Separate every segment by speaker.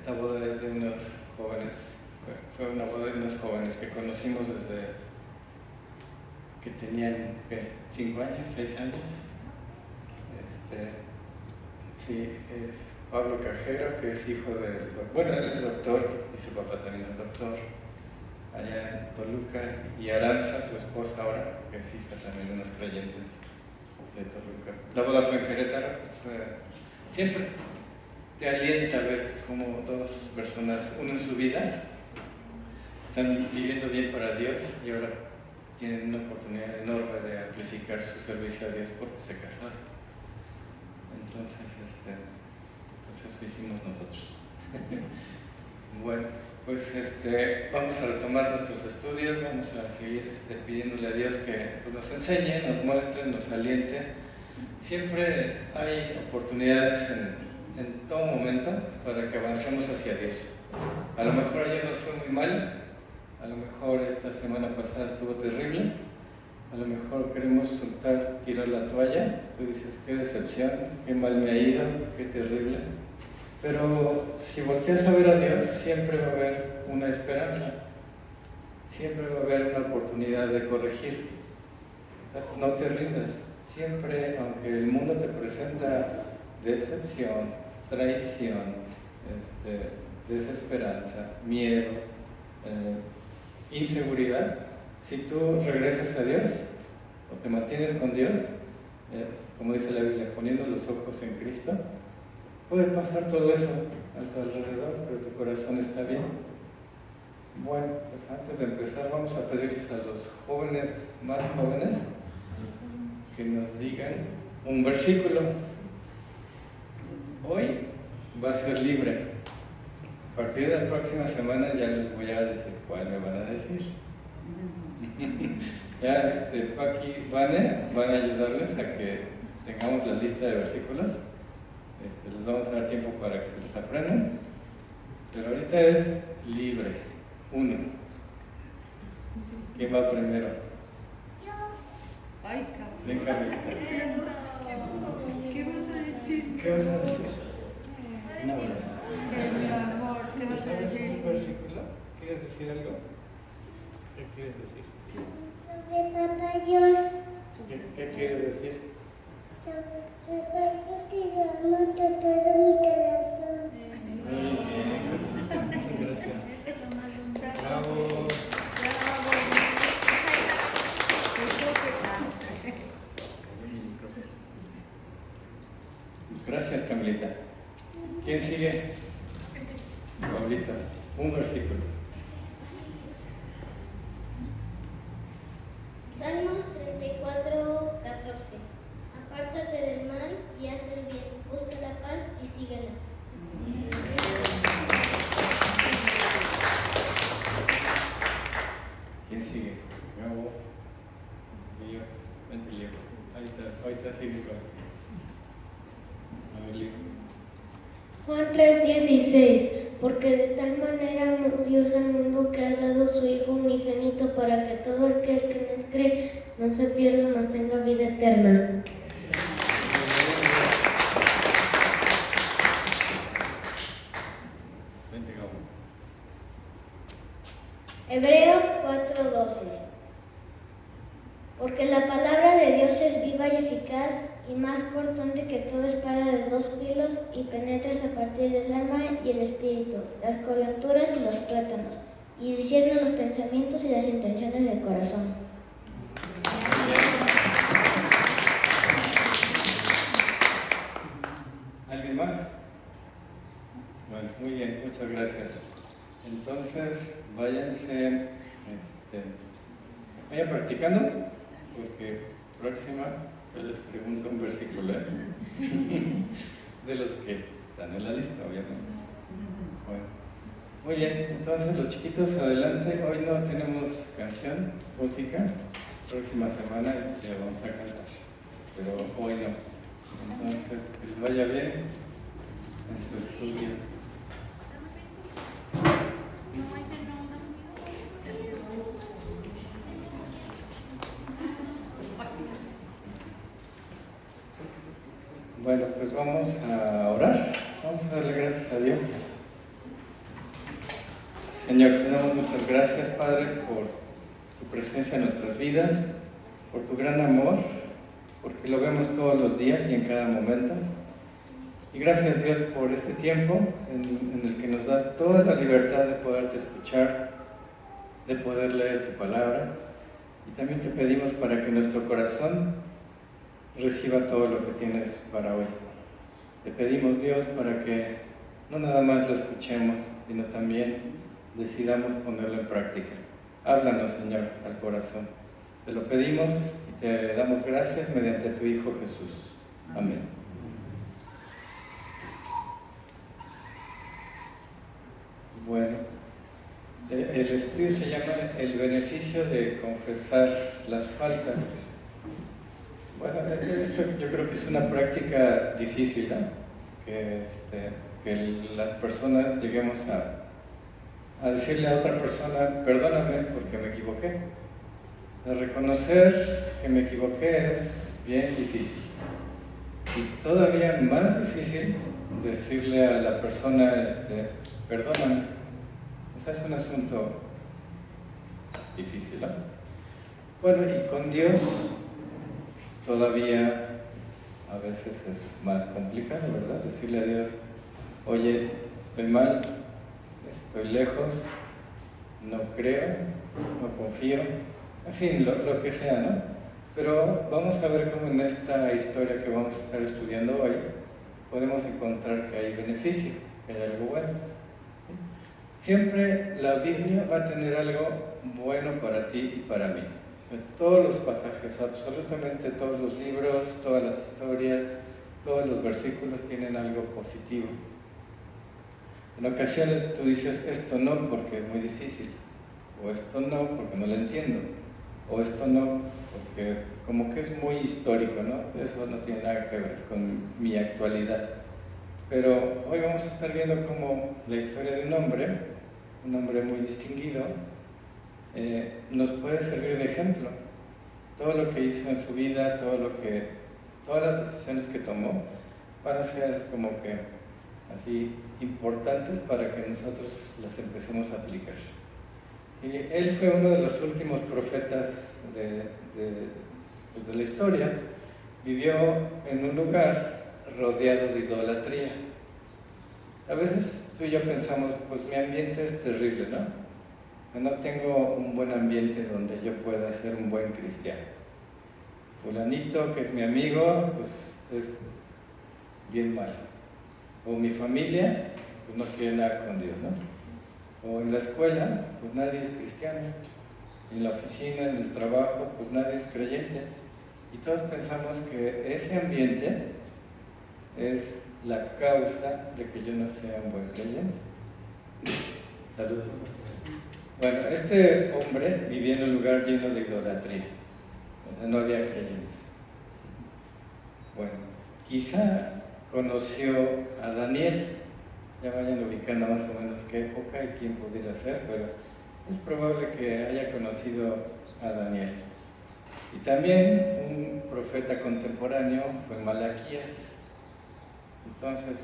Speaker 1: Esta boda es de unos jóvenes, fue una boda de unos jóvenes que conocimos desde que tenían 5 años, 6 años. Sí, es Pablo Cajero, que es hijo del doctor, bueno, él es doctor y su papá también es doctor, allá en Toluca, y Aranza, su esposa ahora, que es hija también de unos creyentes de Toluca. La boda fue en Querétaro. Siempre te alienta a ver cómo dos personas unen su vida, están viviendo bien para Dios y ahora tienen una oportunidad enorme de amplificar su servicio a Dios porque se casaron. Entonces, pues eso hicimos nosotros. Bueno, pues vamos a retomar nuestros estudios, vamos a seguir pidiéndole a Dios que pues, nos enseñe, nos muestre, nos aliente. Siempre hay oportunidades en todo momento para que avancemos hacia Dios. A lo mejor ayer nos fue muy mal, a lo mejor esta semana pasada estuvo terrible, a lo mejor queremos soltar, tirar la toalla, tú dices, qué decepción, qué mal me ha ido, qué terrible. Pero si volteas a ver a Dios, siempre va a haber una esperanza, siempre va a haber una oportunidad de corregir. No te rindas, siempre, aunque el mundo te presenta decepción, traición, desesperanza, miedo, inseguridad, si tú regresas a Dios o te mantienes con Dios, como dice la Biblia, poniendo los ojos en Cristo, puede pasar todo eso a tu alrededor, pero tu corazón está bien. Bueno, pues antes de empezar vamos a pedirles a los jóvenes, más jóvenes, que nos digan un versículo. Hoy va a ser libre. A partir de la próxima semana ya les voy a decir cuál me van a decir. Ya Paqui y Vane van a ayudarles a que tengamos la lista de versículos. Les vamos a dar tiempo para que se los aprendan. Pero ahorita es libre. 1. ¿Quién va primero?
Speaker 2: Yo. Ay, cabrón.
Speaker 1: Ven, Camila.
Speaker 2: ¿Qué vas a decir?
Speaker 1: ¿Qué vas a decir? No,
Speaker 2: El amor. ¿Qué vas a
Speaker 1: ¿Sabes
Speaker 2: decir?
Speaker 1: un versículo? ¿Quieres decir algo? ¿Qué quieres decir?
Speaker 3: Sobre Papá Dios.
Speaker 1: ¿Qué quieres decir?
Speaker 3: Sobre Papá Dios que yo amo de todo mi corazón.
Speaker 1: Muy bien, muchas gracias. Bravo. Gracias, Camilita. ¿Quién sigue? Pablito, un versículo.
Speaker 3: Salmos 34:14. Apártate del mal y haz el bien. Busca la paz y síguela.
Speaker 1: ¿Quién sigue? Bravo. Lío. Vente, Lío. Ahorita sigue con. A ver, Lío.
Speaker 3: Juan 3:16. Porque de tal manera amó Dios al mundo que ha dado su Hijo unigénito para que todo aquel que en él cree no se pierda, mas tenga vida eterna.
Speaker 1: Vente, Gabo.
Speaker 3: Hebreos 4:12. Porque la palabra de Dios es viva y eficaz y más cortante que toda espada de 2 filos y penetra hasta partir el alma y el espíritu, las coyunturas y los tuétanos, y discierne los pensamientos y las intenciones del corazón.
Speaker 1: ¿Alguien más? Bueno, muy bien, muchas gracias. Entonces, váyanse, vayan practicando, porque próxima yo les pregunto un versículo de los que están en la lista, obviamente. Bueno, muy bien, entonces los chiquitos adelante. Hoy no tenemos canción, música. Próxima semana ya vamos a cantar, pero hoy no. Entonces, que les vaya bien en su estudio. Bueno, pues vamos a orar, vamos a darle gracias a Dios Señor, te damos muchas gracias, Padre, por tu presencia en nuestras vidas, por tu gran amor, porque lo vemos todos los días y en cada momento. Y gracias, Dios, por este tiempo en el que nos das toda la libertad de poderte escuchar, de poder leer tu palabra. Y también te pedimos para que nuestro corazón reciba todo lo que tienes para hoy. Te pedimos, Dios, para que no nada más lo escuchemos, sino también decidamos ponerlo en práctica. Háblanos, Señor, al corazón. Te lo pedimos y te damos gracias mediante tu Hijo Jesús. Amén. Bueno, el estudio se llama El beneficio de confesar las faltas. Bueno, esto yo creo que es una práctica difícil, ¿no? Que las personas lleguemos a decirle a otra persona, perdóname porque me equivoqué. Reconocer que me equivoqué es bien difícil. Y todavía más difícil decirle a la persona, perdóname. O sea, es un asunto difícil, ¿no? Bueno, y con Dios todavía a veces es más complicado, ¿verdad? Decirle a Dios, oye, estoy mal, estoy lejos, no creo, no confío, en fin, lo que sea, ¿no? Pero vamos a ver cómo en esta historia que vamos a estar estudiando hoy podemos encontrar que hay beneficio, que hay algo bueno. ¿Sí? Siempre la Biblia va a tener algo bueno para ti y para mí. En todos los pasajes, absolutamente todos los libros, todas las historias, todos los versículos tienen algo positivo. En ocasiones tú dices, esto no porque es muy difícil, o esto no porque no lo entiendo, o esto no porque como que es muy histórico, ¿no? Eso no tiene nada que ver con mi actualidad. Pero hoy vamos a estar viendo cómo la historia de un hombre muy distinguido, nos puede servir de ejemplo. Todo lo que hizo en su vida, todas las decisiones que tomó, van a ser como que así importantes para que nosotros las empecemos a aplicar. Y él fue uno de los últimos profetas de la historia. Vivió en un lugar rodeado de idolatría. A veces tú y yo pensamos, pues mi ambiente es terrible, ¿no? No tengo un buen ambiente donde yo pueda ser un buen cristiano. Fulanito, que es mi amigo, pues es bien malo. O mi familia, pues no quiere nada con Dios, ¿no? O en la escuela, pues nadie es cristiano. En la oficina, en el trabajo, pues nadie es creyente. Y todos pensamos que ese ambiente es la causa de que yo no sea un buen creyente. Salud. Bueno, este hombre vivía en un lugar lleno de idolatría, donde no había creyentes. Bueno, quizá conoció a Daniel, ya vayan ubicando más o menos qué época y quién pudiera ser, pero es probable que haya conocido a Daniel. Y también un profeta contemporáneo fue Malaquías. Entonces,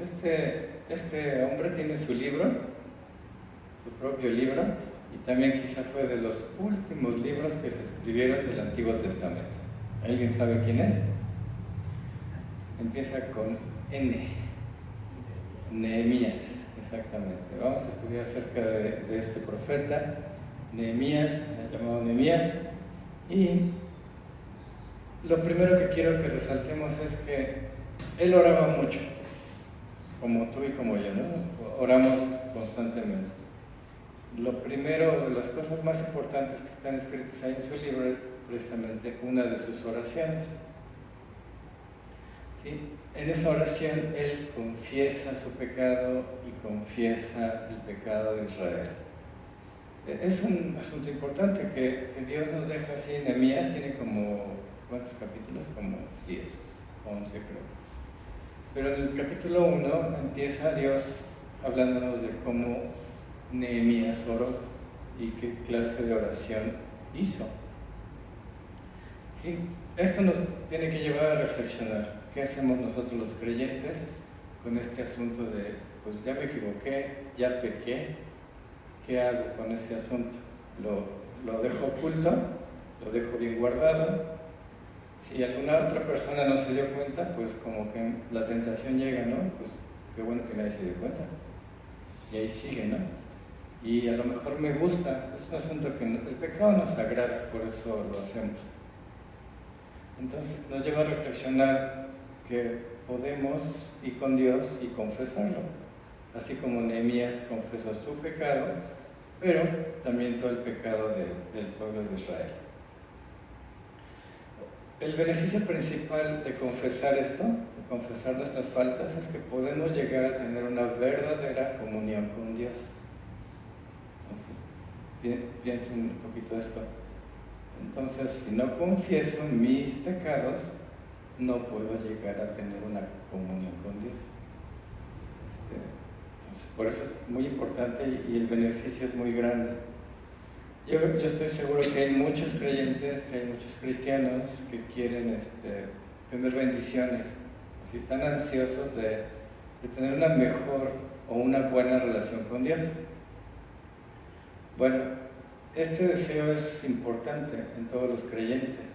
Speaker 1: este hombre tiene su libro, su propio libro, y también quizá fue de los últimos libros que se escribieron del Antiguo Testamento. ¿Alguien sabe quién es? Empieza con N. Nehemías, exactamente. Vamos a estudiar acerca de este profeta, Nehemías, llamado Nehemías. Y lo primero que quiero que resaltemos es que él oraba mucho, como tú y como yo, ¿no? Oramos constantemente. Lo primero de las cosas más importantes que están escritas ahí en su libro es precisamente una de sus oraciones. ¿Sí? En esa oración él confiesa su pecado y confiesa el pecado de Israel. Es un asunto importante que Dios nos deja así. Nehemías tiene como, ¿cuántos capítulos? Como 10, 11 creo. Pero en el capítulo 1 empieza Dios hablándonos de cómo Nehemías oró y qué clase de oración hizo. ¿Sí? Esto nos tiene que llevar a reflexionar. ¿Qué hacemos nosotros los creyentes con este asunto de, pues ya me equivoqué, ya pequé, ¿qué hago con ese asunto? ¿Lo dejo oculto? ¿Lo dejo bien guardado? Si alguna otra persona no se dio cuenta, pues como que la tentación llega, ¿no? Pues qué bueno que nadie se dio cuenta. Y ahí sigue, ¿no? Y a lo mejor me gusta, es un asunto que el pecado nos agrada, por eso lo hacemos. Entonces nos lleva a reflexionar que podemos ir con Dios y confesarlo, así como Nehemías confesó su pecado, pero también todo el pecado del pueblo de Israel. El beneficio principal de confesar esto, de confesar nuestras faltas, es que podemos llegar a tener una verdadera comunión con Dios. Entonces, piensen un poquito esto. Entonces, si no confieso mis pecados, no puedo llegar a tener una comunión con Dios. Entonces, por eso es muy importante y el beneficio es muy grande. Yo estoy seguro que hay muchos creyentes, que hay muchos cristianos que quieren tener bendiciones, así están ansiosos de tener una mejor o una buena relación con Dios. Bueno, este deseo es importante en todos los creyentes,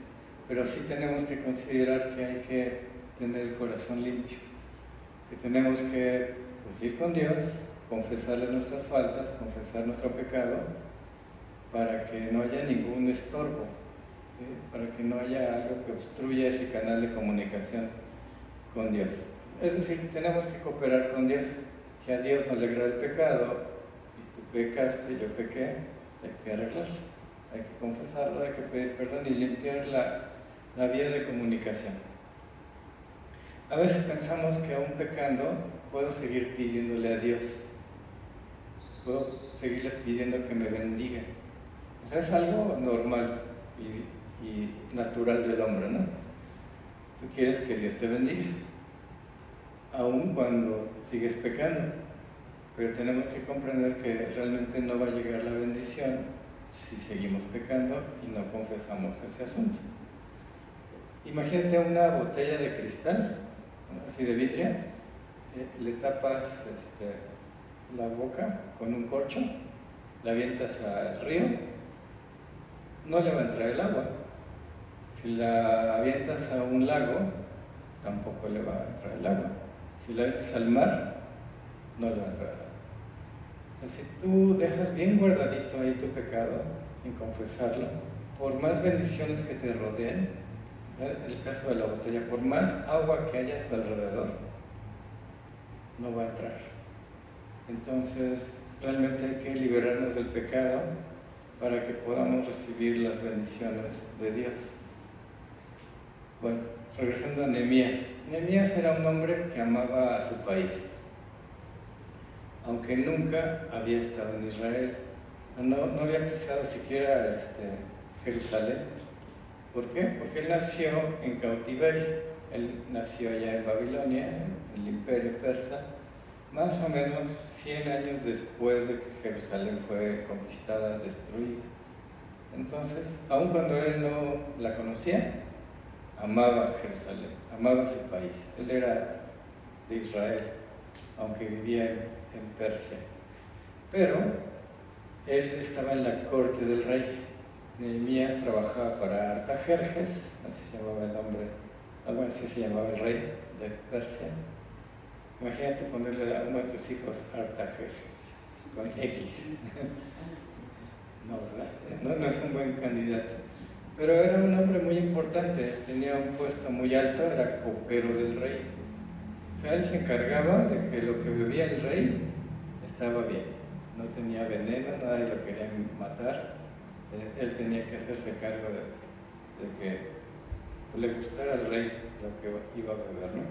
Speaker 1: pero sí tenemos que considerar que hay que tener el corazón limpio, que tenemos que ir con Dios, confesarle nuestras faltas, confesar nuestro pecado, para que no haya ningún estorbo, ¿sí? Para que no haya algo que obstruya ese canal de comunicación con Dios. Es decir, tenemos que cooperar con Dios. Si a Dios no le agrada el pecado, y tú pecaste, yo pequé, hay que arreglarlo, hay que confesarlo, hay que pedir perdón y limpiar la vía de comunicación. A veces pensamos que aún pecando puedo seguir pidiéndole a Dios, puedo seguirle pidiendo que me bendiga. O sea, es algo normal y natural del hombre, ¿no? Tú quieres que Dios te bendiga, aun cuando sigues pecando, pero tenemos que comprender que realmente no va a llegar la bendición si seguimos pecando y no confesamos ese asunto. Imagínate una botella de cristal, ¿no? Así de vidrio, le tapas la boca con un corcho, la avientas al río, no le va a entrar el agua. Si la avientas a un lago, tampoco le va a entrar el agua. Si la avientas al mar, no le va a entrar el agua. O sea, si tú dejas bien guardadito ahí tu pecado, sin confesarlo, por más bendiciones que te rodeen, en el caso de la botella, por más agua que haya a su alrededor, no va a entrar. Entonces, realmente hay que liberarnos del pecado para que podamos recibir las bendiciones de Dios. Bueno, regresando a Nehemías. Nehemías era un hombre que amaba a su país, aunque nunca había estado en Israel. No había pisado siquiera Jerusalén. ¿Por qué? Porque él nació en cautiverio. Él nació allá en Babilonia, en el imperio persa, más o menos 100 años después de que Jerusalén fue conquistada, destruida. Entonces, aun cuando él no la conocía, amaba Jerusalén, amaba su país. Él era de Israel, aunque vivía en Persia. Pero él estaba en la corte del rey. Nehemías trabajaba para Artajerjes, así se llamaba el hombre, algo así se llamaba el rey de Persia. Imagínate ponerle a uno de tus hijos Artajerjes, con X. No, ¿verdad? No es un buen candidato. Pero era un hombre muy importante, tenía un puesto muy alto, era copero del rey. O sea, él se encargaba de que lo que bebía el rey estaba bien. No tenía veneno, nadie lo quería matar. Él tenía que hacerse cargo de que le gustara al rey lo que iba a beber, ¿no?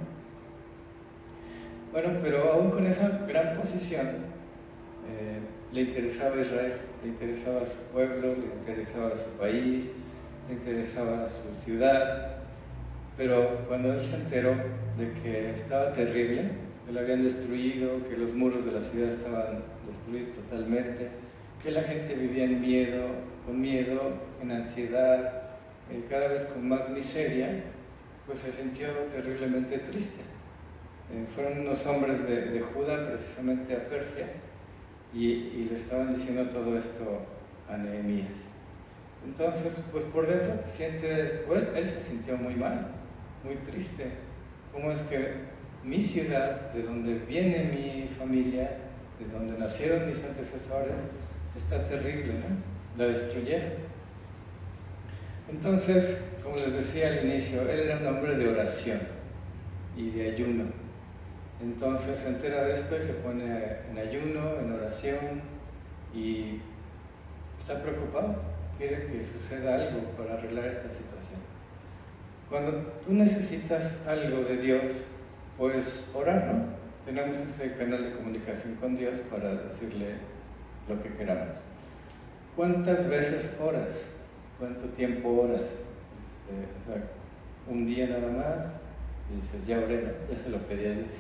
Speaker 1: Bueno, pero aún con esa gran posición, le interesaba Israel, le interesaba su pueblo, le interesaba su país, le interesaba su ciudad, pero cuando él se enteró de que estaba terrible, que lo habían destruido, que los muros de la ciudad estaban destruidos totalmente, que la gente vivía en con miedo, en ansiedad, cada vez con más miseria, pues se sintió terriblemente triste. Fueron unos hombres de Judá, precisamente a Persia, y le estaban diciendo todo esto a Nehemías. Entonces, pues por dentro te sientes, bueno, él se sintió muy mal, muy triste. ¿Cómo es que mi ciudad, de donde viene mi familia, de donde nacieron mis antecesores, está terrible, ¿no? La destruyeron. Entonces, como les decía al inicio, él era un hombre de oración y de ayuno. Entonces se entera de esto y se pone en ayuno, en oración, y está preocupado. Quiere que suceda algo para arreglar esta situación. Cuando tú necesitas algo de Dios, puedes orar, ¿no? Tenemos ese canal de comunicación con Dios para decirle lo que queramos. ¿Cuántas veces oras? ¿Cuánto tiempo oras? O sea, un día nada más, y dices, ya oré, ¿no? Ya se lo pedí a Dios.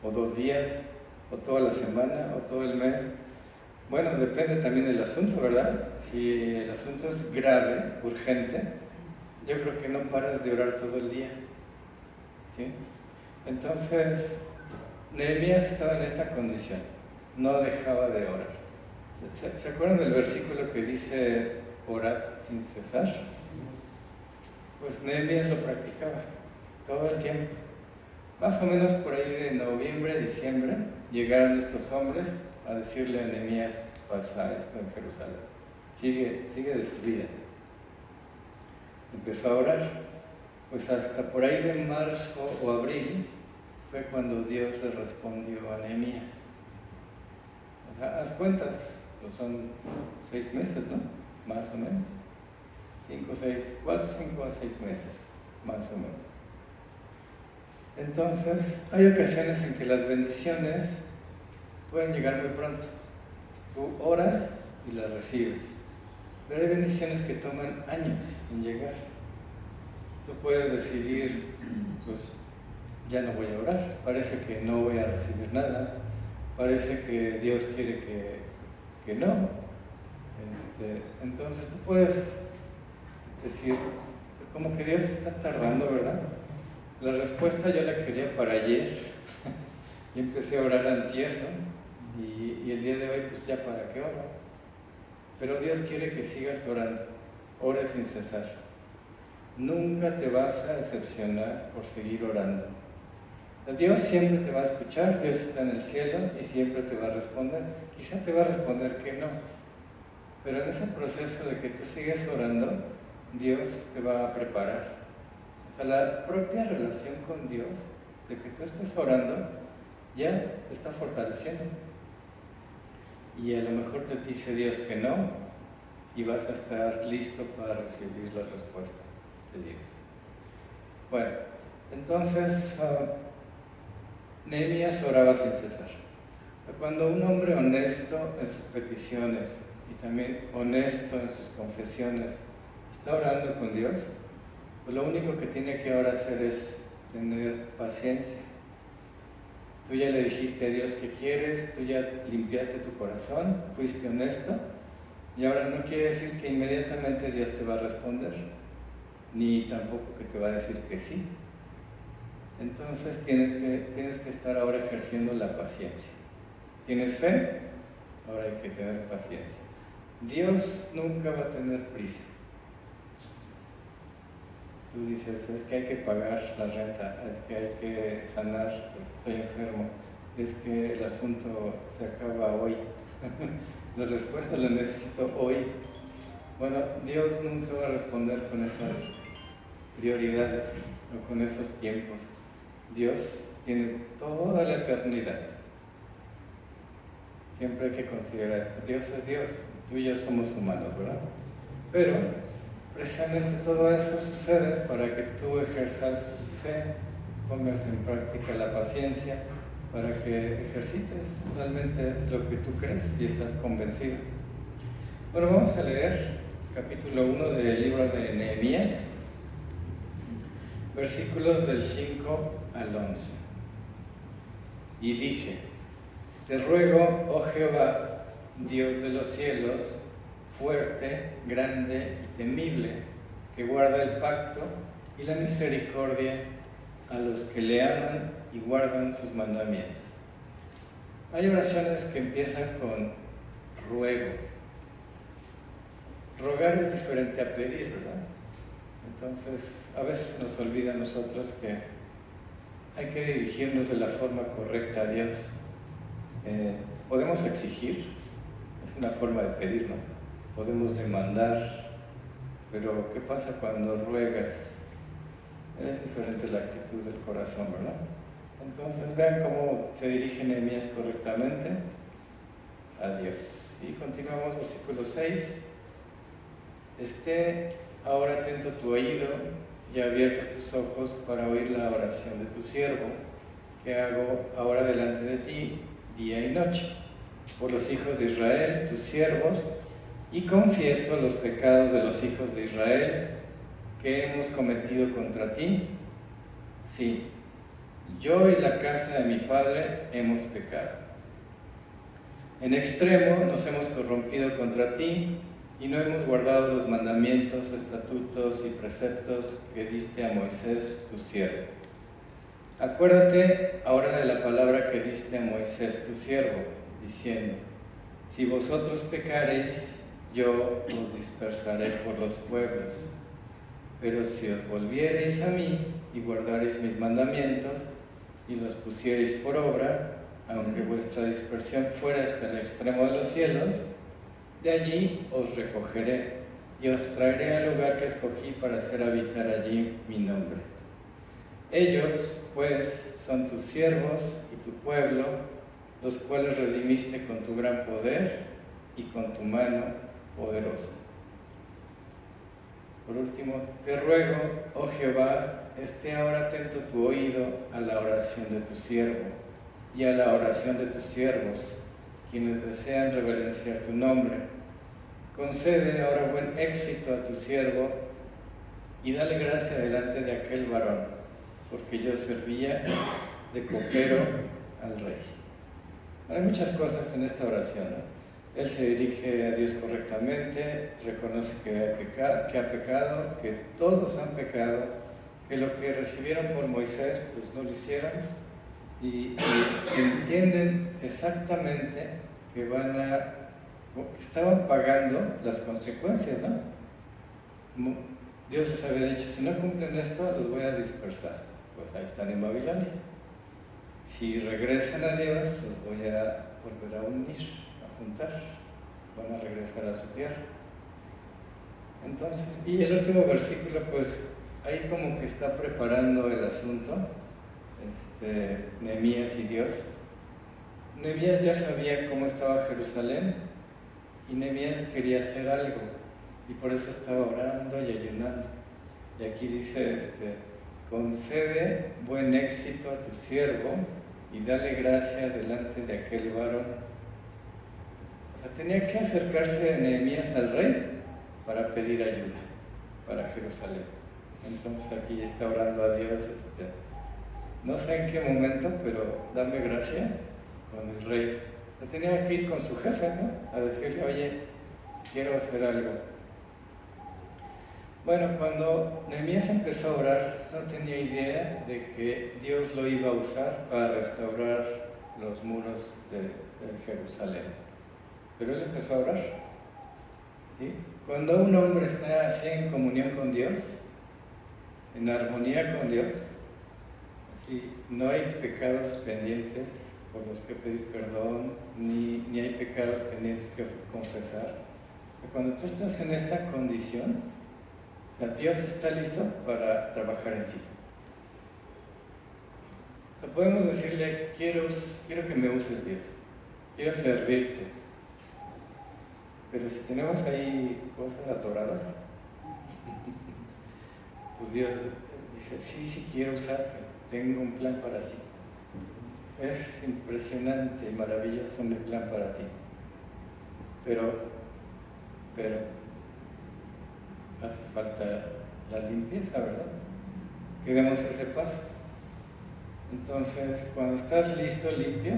Speaker 1: O 2 días, o toda la semana, o todo el mes. Bueno, depende también del asunto, ¿verdad? Si el asunto es grave, urgente, yo creo que no paras de orar todo el día, ¿sí? Entonces, Nehemías estaba en esta condición, no dejaba de orar. ¿Se acuerdan del versículo que dice, orad sin cesar? Pues Nehemías lo practicaba todo el tiempo. Más o menos por ahí de noviembre, diciembre, llegaron estos hombres a decirle a Nehemías, pasa esto en Jerusalén, sigue destruida. Empezó a orar, pues hasta por ahí de marzo o abril fue cuando Dios le respondió a Nehemías. O sea, haz cuentas, pues son 6 meses, ¿no? Más o menos. 5, 6, 4, 5 a 6 meses, más o menos. Entonces, hay ocasiones en que las bendiciones pueden llegar muy pronto. Tú oras y las recibes. Pero hay bendiciones que toman años en llegar. Tú puedes decidir, pues ya no voy a orar, parece que no voy a recibir nada, parece que Dios quiere que no. Entonces tú puedes decir, como que Dios está tardando, ¿verdad? La respuesta yo la quería para ayer y empecé a orar antier, ¿no? Y el día de hoy, pues ya para qué oro. Pero Dios quiere que sigas orando, ores sin cesar. Nunca te vas a decepcionar por seguir orando. Dios siempre te va a escuchar, Dios está en el cielo y siempre te va a responder. Quizá te va a responder que no, pero en ese proceso de que tú sigues orando, Dios te va a preparar. O sea, la propia relación con Dios, de que tú estés orando, ya te está fortaleciendo. Y a lo mejor te dice Dios que no, y vas a estar listo para recibir la respuesta de Dios. Bueno, entonces Nehemías oraba sin cesar. Cuando un hombre honesto en sus peticiones y también honesto en sus confesiones está orando con Dios, pues lo único que tiene que ahora hacer es tener paciencia. Tú ya le dijiste a Dios que quieres, tú ya limpiaste tu corazón, fuiste honesto, y ahora no quiere decir que inmediatamente Dios te va a responder, ni tampoco que te va a decir que sí. Entonces tienes que estar ahora ejerciendo la paciencia. ¿Tienes fe? Ahora hay que tener paciencia. Dios nunca va a tener prisa. Tú dices, es que hay que pagar la renta, es que hay que sanar porque estoy enfermo, es que el asunto se acaba hoy. La respuesta la necesito hoy. Bueno, Dios nunca va a responder con esas prioridades o con esos tiempos. Dios tiene toda la eternidad. Siempre hay que considerar esto. Dios es Dios, tú y yo somos humanos, ¿verdad? Pero precisamente todo eso sucede para que tú ejerzas fe, pongas en práctica la paciencia, para que ejercites realmente lo que tú crees y estás convencido. Bueno, vamos a leer capítulo 1 del libro de Nehemías, versículos del 5 al 11. Y dije, te ruego, oh Jehová, Dios de los cielos, fuerte, grande y temible, que guarda el pacto y la misericordia a los que le aman y guardan sus mandamientos. Hay oraciones que empiezan con ruego. Rogar es diferente a pedir, ¿verdad? Entonces, a veces nos olvida a nosotros que hay que dirigirnos de la forma correcta a Dios. Podemos exigir, es una forma de pedir, ¿no? Podemos demandar, pero ¿qué pasa cuando ruegas? Es diferente la actitud del corazón, ¿verdad? Entonces vean cómo se dirige Nehemías correctamente a Dios. Y continuamos, versículo 6. Esté ahora atento tu oído y abierto tus ojos para oír la oración de tu siervo, que hago ahora delante de ti, día y noche, por los hijos de Israel, tus siervos, y confieso los pecados de los hijos de Israel que hemos cometido contra ti. Sí, yo y la casa de mi padre hemos pecado. En extremo nos hemos corrompido contra ti y no hemos guardado los mandamientos, estatutos y preceptos que diste a Moisés, tu siervo. Acuérdate ahora de la palabra que diste a Moisés, tu siervo, diciendo: si vosotros pecareis, yo os dispersaré por los pueblos. Pero si os volviereis a mí y guardareis mis mandamientos y los pusiereis por obra, aunque vuestra dispersión fuera hasta el extremo de los cielos, de allí os recogeré y os traeré al lugar que escogí para hacer habitar allí mi nombre. Ellos, pues, son tus siervos y tu pueblo, los cuales redimiste con tu gran poder y con tu mano poderosa. Por último, te ruego, oh Jehová, esté ahora atento tu oído a la oración de tu siervo y a la oración de tus siervos, quienes desean reverenciar tu nombre. Concede ahora buen éxito a tu siervo y dale gracia delante de aquel varón, porque yo servía de copero al rey. Hay muchas cosas en esta oración, ¿no? Él se dirige a Dios correctamente, reconoce que ha pecado, que todos han pecado, que lo que recibieron por Moisés pues no lo hicieron, y entienden exactamente que estaban pagando las consecuencias, ¿no? Dios les había dicho: si no cumplen esto, los voy a dispersar. Pues ahí están en Babilonia. Si regresan a Dios, los voy a volver a unir, juntar, van a regresar a su tierra. Entonces, y el último versículo, pues ahí como que está preparando el asunto, Nehemías y Dios. Nehemías ya sabía cómo estaba Jerusalén y Nehemías quería hacer algo y por eso estaba orando y ayunando. Y aquí dice, concede buen éxito a tu siervo y dale gracia delante de aquel varón. O sea, tenía que acercarse Nehemías al rey para pedir ayuda para Jerusalén. Entonces aquí está orando a Dios, no sé en qué momento, pero dame gracia con el rey. Tenía que ir con su jefe, ¿no? A decirle: oye, quiero hacer algo. Bueno, cuando Nehemías empezó a orar, no tenía idea de que Dios lo iba a usar para restaurar los muros de Jerusalén. Pero él empezó a orar. ¿Sí? Cuando un hombre está así en comunión con Dios, en armonía con Dios, ¿sí? No hay pecados pendientes por los que pedir perdón, ni hay pecados pendientes que confesar. Cuando tú estás en esta condición, o sea, Dios está listo para trabajar en ti. O podemos decirle: quiero que me uses, Dios, quiero servirte. Pero si tenemos ahí cosas atoradas, pues Dios dice: sí, quiero usarte, tengo un plan para ti. Es impresionante y maravilloso mi plan para ti. Pero hace falta la limpieza, ¿verdad? Que demos ese paso. Entonces, cuando estás listo, limpio,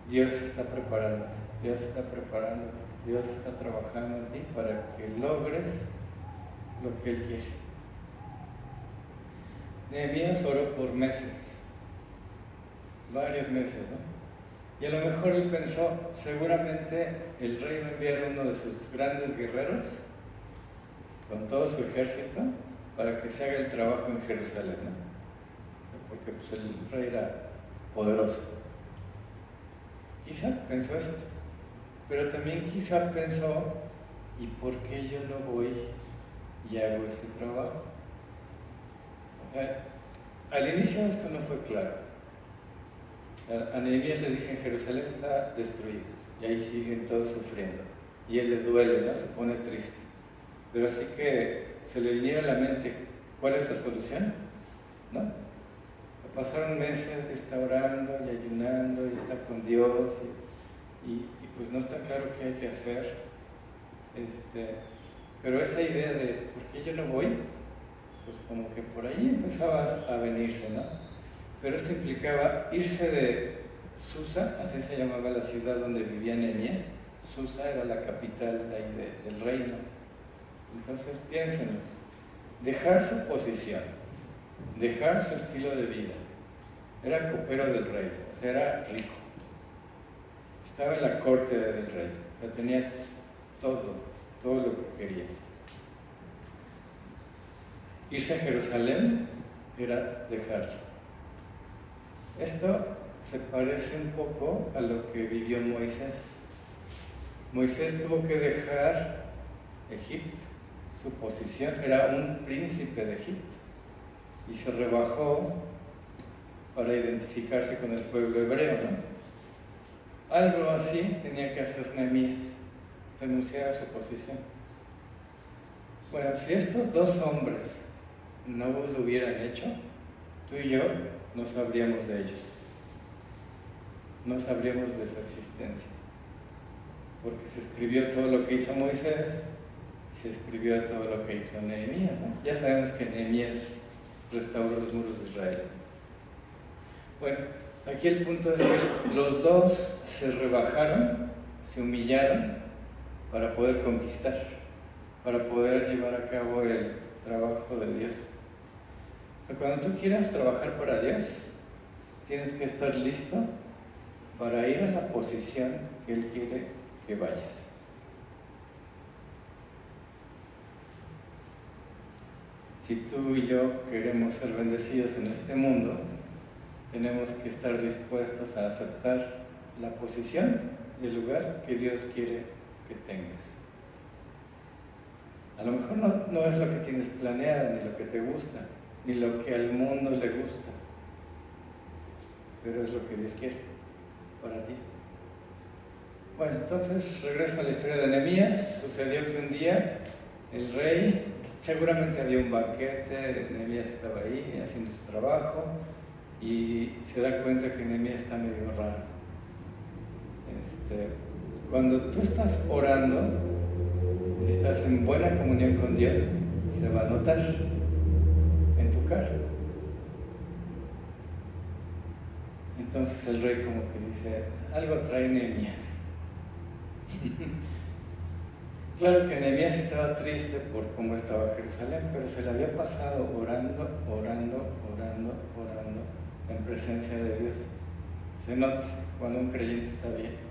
Speaker 1: Dios está preparándote, Dios está preparándote. Dios está trabajando en ti para que logres lo que Él quiere. Nehemías oró por meses, varios meses, ¿no? Y a lo mejor él pensó, seguramente el rey va a enviar uno de sus grandes guerreros con todo su ejército para que se haga el trabajo en Jerusalén, ¿no? Porque pues, el rey era poderoso. Quizá pensó esto, pero también quizá pensó, ¿y por qué yo no voy y hago ese trabajo? O sea, al inicio esto no fue claro. A Nehemías le dicen Jerusalén está destruida y ahí siguen todos sufriendo y él le duele, ¿no? Se pone triste, pero así que se le viniera a la mente ¿cuál es la solución? ¿No? Pasaron meses, está orando y ayunando y está con Dios y pues no está claro qué hay que hacer, pero esa idea de ¿por qué yo no voy? Pues como que por ahí empezaba a venirse, ¿no? Pero esto implicaba irse de Susa, así se llamaba la ciudad donde vivía Nehemías. Susa era la capital de ahí del reino. Entonces piénsenlo, dejar su posición, dejar su estilo de vida. Era copero del rey, o sea, era rico. Estaba en la corte del rey, o sea, tenía todo lo que quería. Irse a Jerusalén era dejarlo. Esto se parece un poco a lo que vivió Moisés. Moisés tuvo que dejar Egipto, su posición, era un príncipe de Egipto, y se rebajó para identificarse con el pueblo hebreo, ¿no? Algo así tenía que hacer Nehemías, renunciar a su posición. Bueno, si estos dos hombres no lo hubieran hecho, tú y yo no sabríamos de ellos, no sabríamos de su existencia, porque se escribió todo lo que hizo Moisés, se escribió todo lo que hizo Nehemías, ¿no? Ya sabemos que Nehemías restauró los muros de Israel. Bueno, aquí el punto es que los dos se rebajaron, se humillaron para poder conquistar, para poder llevar a cabo el trabajo de Dios. Pero cuando tú quieras trabajar para Dios, tienes que estar listo para ir a la posición que Él quiere que vayas. Si tú y yo queremos ser bendecidos en este mundo, tenemos que estar dispuestos a aceptar la posición y el lugar que Dios quiere que tengas. A lo mejor no es lo que tienes planeado, ni lo que te gusta, ni lo que al mundo le gusta, pero es lo que Dios quiere para ti. Bueno, entonces regreso a la historia de Nehemías. Sucedió que un día el rey, seguramente había un banquete, Nehemías estaba ahí haciendo su trabajo y se da cuenta que Nehemías está medio raro. Cuando tú estás orando y estás en buena comunión con Dios, se va a notar en tu cara. Entonces el rey como que dice, algo trae Nehemías. Claro que Nehemías estaba triste por cómo estaba Jerusalén, pero se le había pasado orando en presencia de Dios. Se nota cuando un creyente está bien.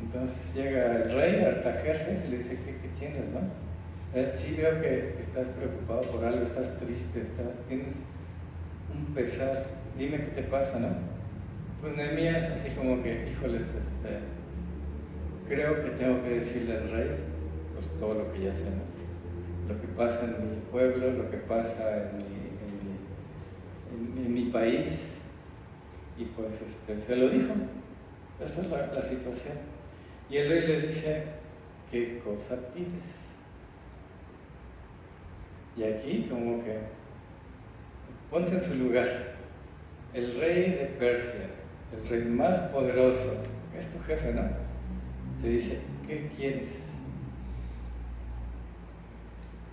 Speaker 1: Entonces llega el rey Artajerjes y le dice, ¿qué tienes, no? Sí veo que estás preocupado por algo, estás triste, tienes un pesar, dime qué te pasa, ¿no? Pues Nehemías así como que, híjoles, creo que tengo que decirle al rey pues todo lo que ya sé, ¿no? Lo que pasa en mi pueblo, lo que pasa en mi país, y pues se lo dijo. Esa es la situación. Y el rey le dice, ¿qué cosa pides? Y aquí como que, ponte en su lugar, el rey de Persia, el rey más poderoso, es tu jefe, ¿no? Te dice, ¿qué quieres?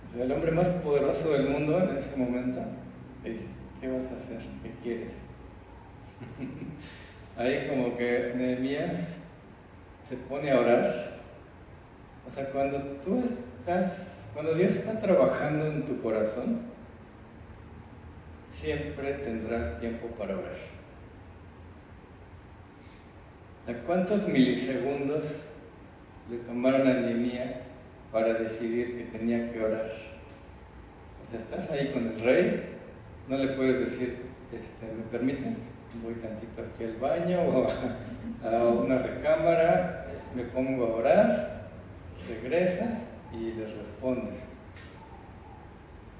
Speaker 1: O sea, el hombre más poderoso del mundo en ese momento te dice, ¿qué vas a hacer? ¿Qué quieres? Ahí como que Nehemías se pone a orar. O sea, cuando Dios está trabajando en tu corazón, siempre tendrás tiempo para orar. ¿A cuántos milisegundos le tomaron a Nehemías para decidir que tenía que orar? O sea, estás ahí con el rey, no le puedes decir, ¿me permites? Voy tantito aquí al baño o a una recámara, me pongo a orar, regresas y les respondes.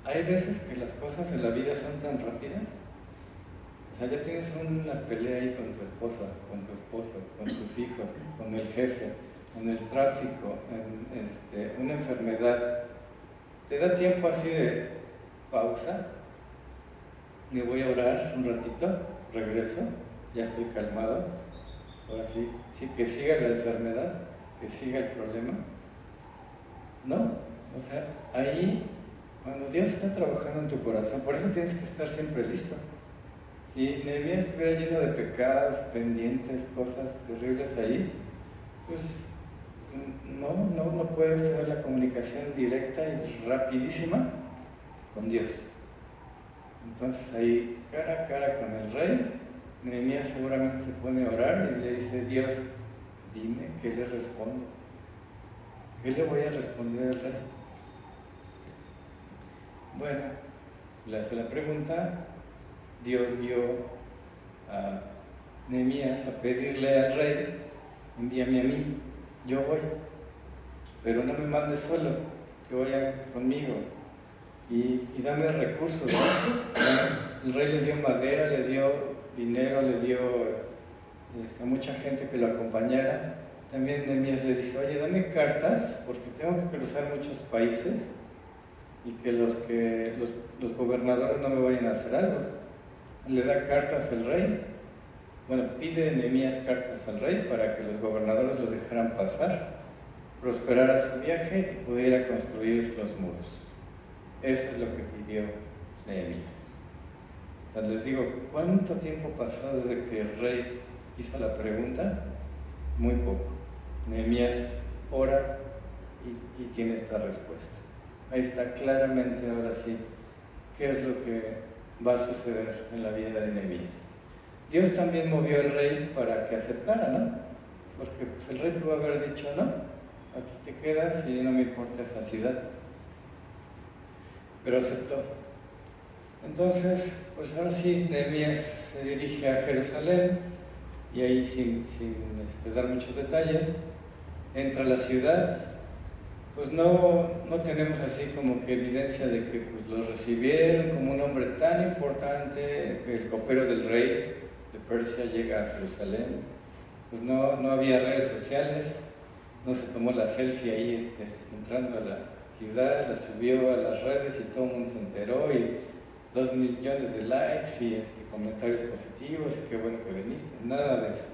Speaker 1: Hay veces que las cosas en la vida son tan rápidas. O sea, ya tienes una pelea ahí con tu esposa, con tu esposo, con tus hijos, con el jefe, en el tráfico, en una enfermedad. ¿Te da tiempo así de pausa? Me voy a orar un ratito, regreso, ya estoy calmado. Ahora sí, que siga la enfermedad, que siga el problema. No, o sea, ahí, cuando Dios está trabajando en tu corazón, por eso tienes que estar siempre listo. Si Nehemías estuviera lleno de pecados, pendientes, cosas terribles ahí, pues no puedes tener la comunicación directa y rapidísima con Dios. Entonces ahí, cara a cara con el rey, Nehemías seguramente se pone a orar y le dice: Dios, dime qué le respondo. ¿Qué le voy a responder al rey? Bueno, le hace la pregunta. Dios guió a Nehemías a pedirle al rey: envíame a mí, yo voy, pero no me mandes solo, que vaya conmigo y dame recursos, ¿no? El rey le dio madera, le dio dinero, le dio a mucha gente que lo acompañara. También Nehemías le dice: oye, dame cartas porque tengo que cruzar muchos países y que los gobernadores no me vayan a hacer algo. Le da cartas al rey. Bueno, pide Nehemías cartas al rey para que los gobernadores lo dejaran pasar, prosperara su viaje y pudiera construir los muros. Eso es lo que pidió Nehemías. Les digo, ¿cuánto tiempo pasó desde que el rey hizo la pregunta? Muy poco. Nehemías ora y tiene esta respuesta. Ahí está claramente, ahora sí, qué es lo que va a suceder en la vida de Nehemías. Dios también movió al rey para que aceptara, ¿no? Porque pues, el rey pudo haber dicho: no, aquí te quedas y no me importa esa ciudad. Pero aceptó. Entonces, pues ahora sí, Nehemías se dirige a Jerusalén y ahí, sin dar muchos detalles, entra a la ciudad. Pues no tenemos así como que evidencia de que pues, lo recibieron como un hombre tan importante, que el copero del rey de Persia llega a Jerusalén. Pues no había redes sociales, no se tomó la selfie ahí entrando a la ciudad, la subió a las redes y todo el mundo se enteró y 2 millones de likes y comentarios positivos y qué bueno que viniste, nada de eso.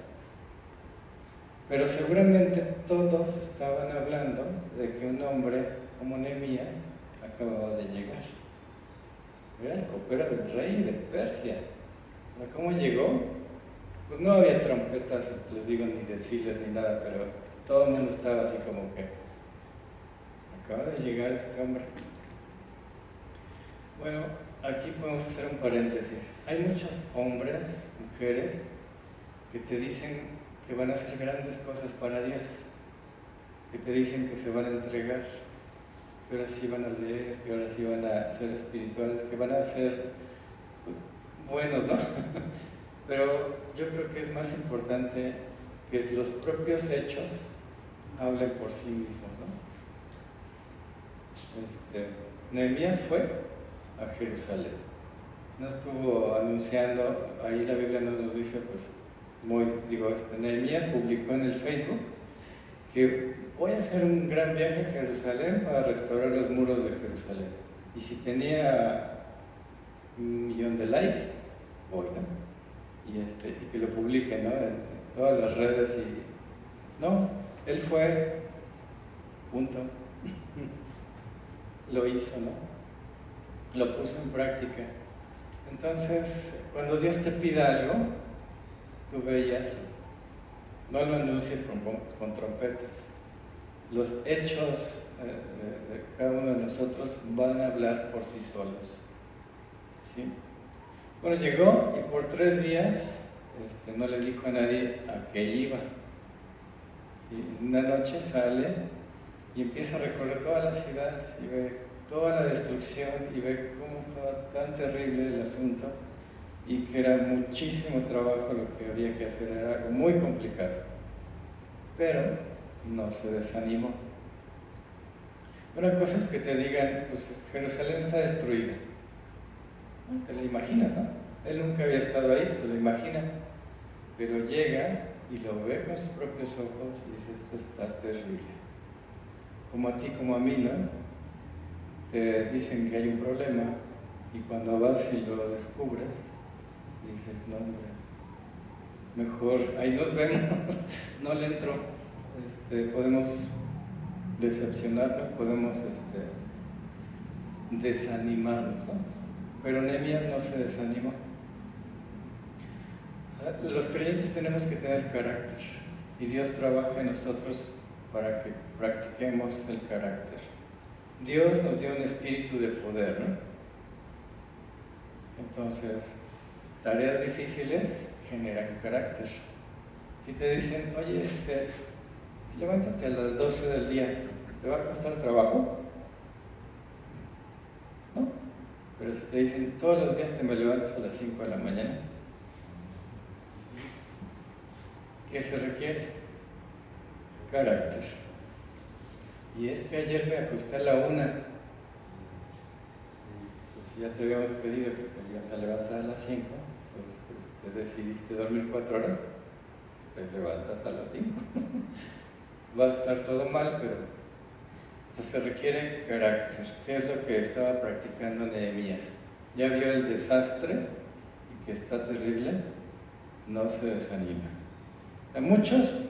Speaker 1: Pero seguramente todos estaban hablando de que un hombre como Nehemías acababa de llegar. Era el copero del rey de Persia. ¿Cómo llegó? Pues no había trompetas, les digo, ni desfiles ni nada, pero todo el mundo estaba así como que acaba de llegar este hombre. Bueno, aquí podemos hacer un paréntesis. Hay muchos hombres, mujeres, que te dicen que van a hacer grandes cosas para Dios, que te dicen que se van a entregar, que ahora sí van a leer, que ahora sí van a ser espirituales, que van a ser buenos, ¿no? Pero yo creo que es más importante que los propios hechos hablen por sí mismos, ¿no? Nehemías fue a Jerusalén, no estuvo anunciando, ahí la Biblia no nos dice, pues, Nehemías publicó en el Facebook que voy a hacer un gran viaje a Jerusalén para restaurar los muros de Jerusalén. Y si tenía 1 millón de likes, voy, ¿no? Y que lo publique, ¿no? En todas las redes. No, él fue, punto. Lo hizo, ¿no? Lo puso en práctica. Entonces, cuando Dios te pida algo, tú veías, no lo anuncies con trompetas. Los hechos de cada uno de nosotros van a hablar por sí solos. ¿Sí? Bueno, llegó y por 3 días no le dijo a nadie a qué iba. Y una noche sale y empieza a recorrer toda la ciudad y ve toda la destrucción y ve cómo estaba tan terrible el asunto y que era muchísimo trabajo lo que había que hacer, era algo muy complicado. Pero no se desanimó. Una cosa es que te digan, pues Jerusalén está destruida. No, te lo imaginas, ¿no? Él nunca había estado ahí, se lo imagina. Pero llega y lo ve con sus propios ojos y dice, esto está terrible. Como a ti, como a mí, ¿no? Te dicen que hay un problema y cuando vas y lo descubres, dices, no, hombre, mejor ahí nos vemos, no le entro. Podemos decepcionarnos, podemos desanimarnos, ¿no? Pero Nehemías no se desanimó. Los creyentes tenemos que tener carácter y Dios trabaja en nosotros para que practiquemos el carácter. Dios nos dio un espíritu de poder, ¿no? Entonces, tareas difíciles generan carácter. Si te dicen, oye, levántate a las 12 del día, ¿te va a costar trabajo? ¿No? Pero si te dicen, todos los días te me levantas a las 5 de la mañana, ¿qué se requiere? Carácter. Y es que ayer me acosté a la 1. Pues ya te habíamos pedido que te ibas a levantar a las 5, pues decidiste dormir 4 horas, te levantas a las 5. Va a estar todo mal, pero se requiere carácter. ¿Qué es lo que estaba practicando Nehemías? Ya vio el desastre y que está terrible, no se desanima. Muchos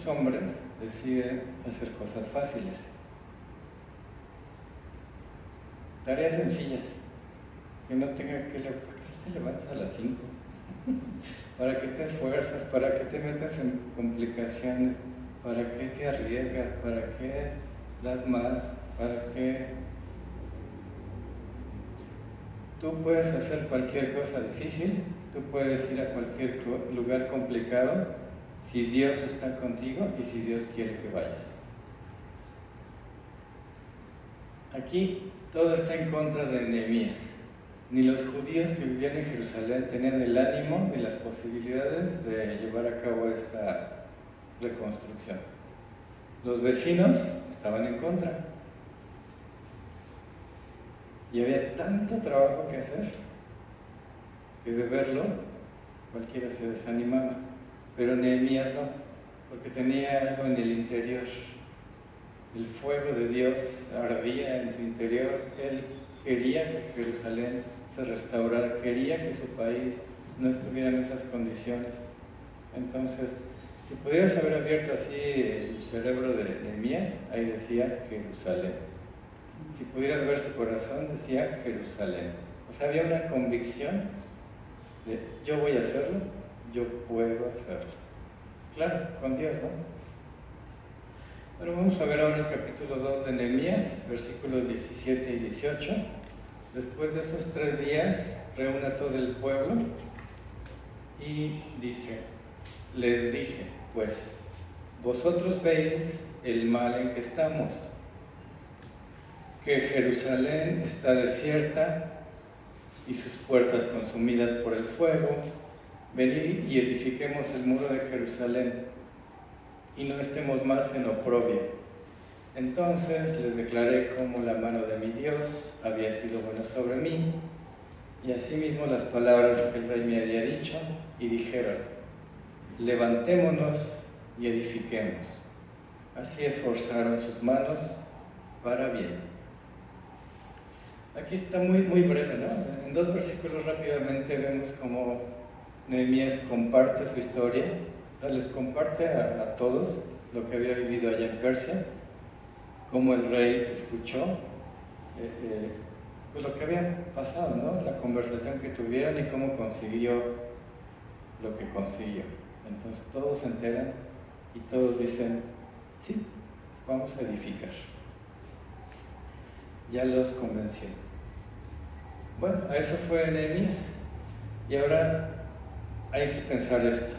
Speaker 1: hombres deciden hacer cosas fáciles, tareas sencillas, que no tenga que ¿para qué te levantas a las 5? ¿Para qué te esfuerzas? ¿Para qué te metes en complicaciones? ¿Para qué te arriesgas? ¿Para qué das más? ¿Para qué? Tú puedes hacer cualquier cosa difícil, tú puedes ir a cualquier lugar complicado si Dios está contigo y si Dios quiere que vayas. Aquí todo está en contra de Nehemías. Ni los judíos que vivían en Jerusalén tenían el ánimo ni las posibilidades de llevar a cabo esta reconstrucción. Los vecinos estaban en contra. Y había tanto trabajo que hacer que de verlo cualquiera se desanimaba. Pero Nehemías no, porque tenía algo en el interior. El fuego de Dios ardía en su interior. Él quería que Jerusalén se restaurara, quería que su país no estuviera en esas condiciones. Entonces, si pudieras haber abierto así el cerebro de Nehemías, ahí decía Jerusalén. Si pudieras ver su corazón, decía Jerusalén. O sea, había una convicción de yo voy a hacerlo, yo puedo hacerlo. Claro, con Dios, ¿no? Bueno, vamos a ver ahora el capítulo 2 de Nehemías, versículos 17 y 18. Después de esos 3 días, reúne a todo el pueblo y dice, les dije, pues, vosotros veis el mal en que estamos, que Jerusalén está desierta y sus puertas consumidas por el fuego. Venid y edifiquemos el muro de Jerusalén y no estemos más en oprobio. Entonces les declaré cómo la mano de mi Dios había sido buena sobre mí, y asimismo las palabras que el rey me había dicho, y dijeron, levantémonos y edifiquemos. Así esforzaron sus manos para bien. Aquí está muy breve, ¿no? En 2 versículos rápidamente vemos cómo Nehemías comparte su historia, les comparte a todos lo que había vivido allá en Persia, cómo el rey escuchó pues lo que había pasado, ¿no? La conversación que tuvieron y cómo consiguió lo que consiguió. Entonces todos se enteran y todos dicen, sí, vamos a edificar. Ya los convenció. Bueno, a eso fue Nehemías. Y ahora hay que pensar esto.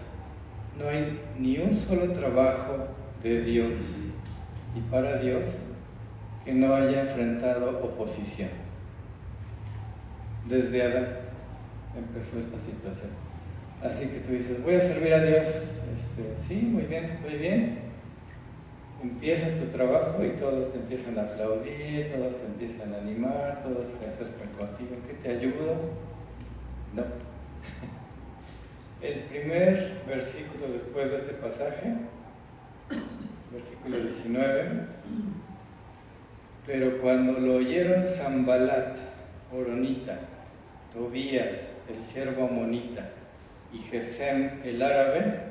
Speaker 1: No hay ni un solo trabajo de Dios y para Dios que no haya enfrentado oposición. Desde Adán empezó esta situación. Así que tú dices, voy a servir a Dios. Sí, muy bien, estoy bien. Empiezas tu trabajo y todos te empiezan a aplaudir, todos te empiezan a animar, todos se acercan contigo. ¿En qué te ayudo? No. El primer versículo después de este pasaje, versículo 19, pero cuando lo oyeron Sanbalat, Horonita, Tobías, el siervo amonita, y Gesem, el árabe,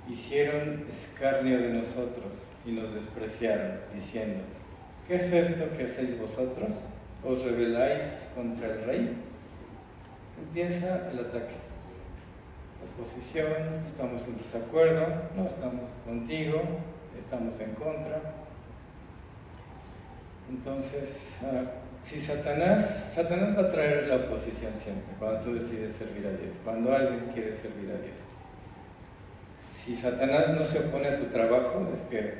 Speaker 1: hicieron escarnio de nosotros y nos despreciaron, diciendo, ¿qué es esto que hacéis vosotros? ¿Os rebeláis contra el rey? Empieza el ataque. Oposición, estamos en desacuerdo, no estamos contigo, estamos en contra. Entonces, si Satanás va a traer la oposición siempre, cuando tú decides servir a Dios, cuando alguien quiere servir a Dios. Si Satanás no se opone a tu trabajo, es que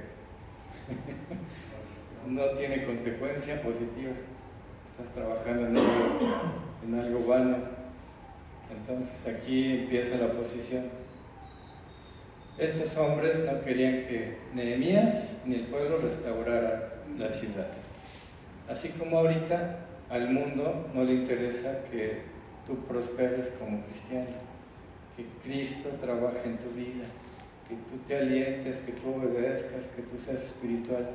Speaker 1: no tiene consecuencia positiva. Estás trabajando en algo vano. Entonces aquí empieza la oposición. Estos hombres no querían que Nehemías ni el pueblo restaurara la ciudad. Así como ahorita al mundo no le interesa que tú prosperes como cristiano, que Cristo trabaje en tu vida, que tú te alientes, que tú obedezcas, que tú seas espiritual.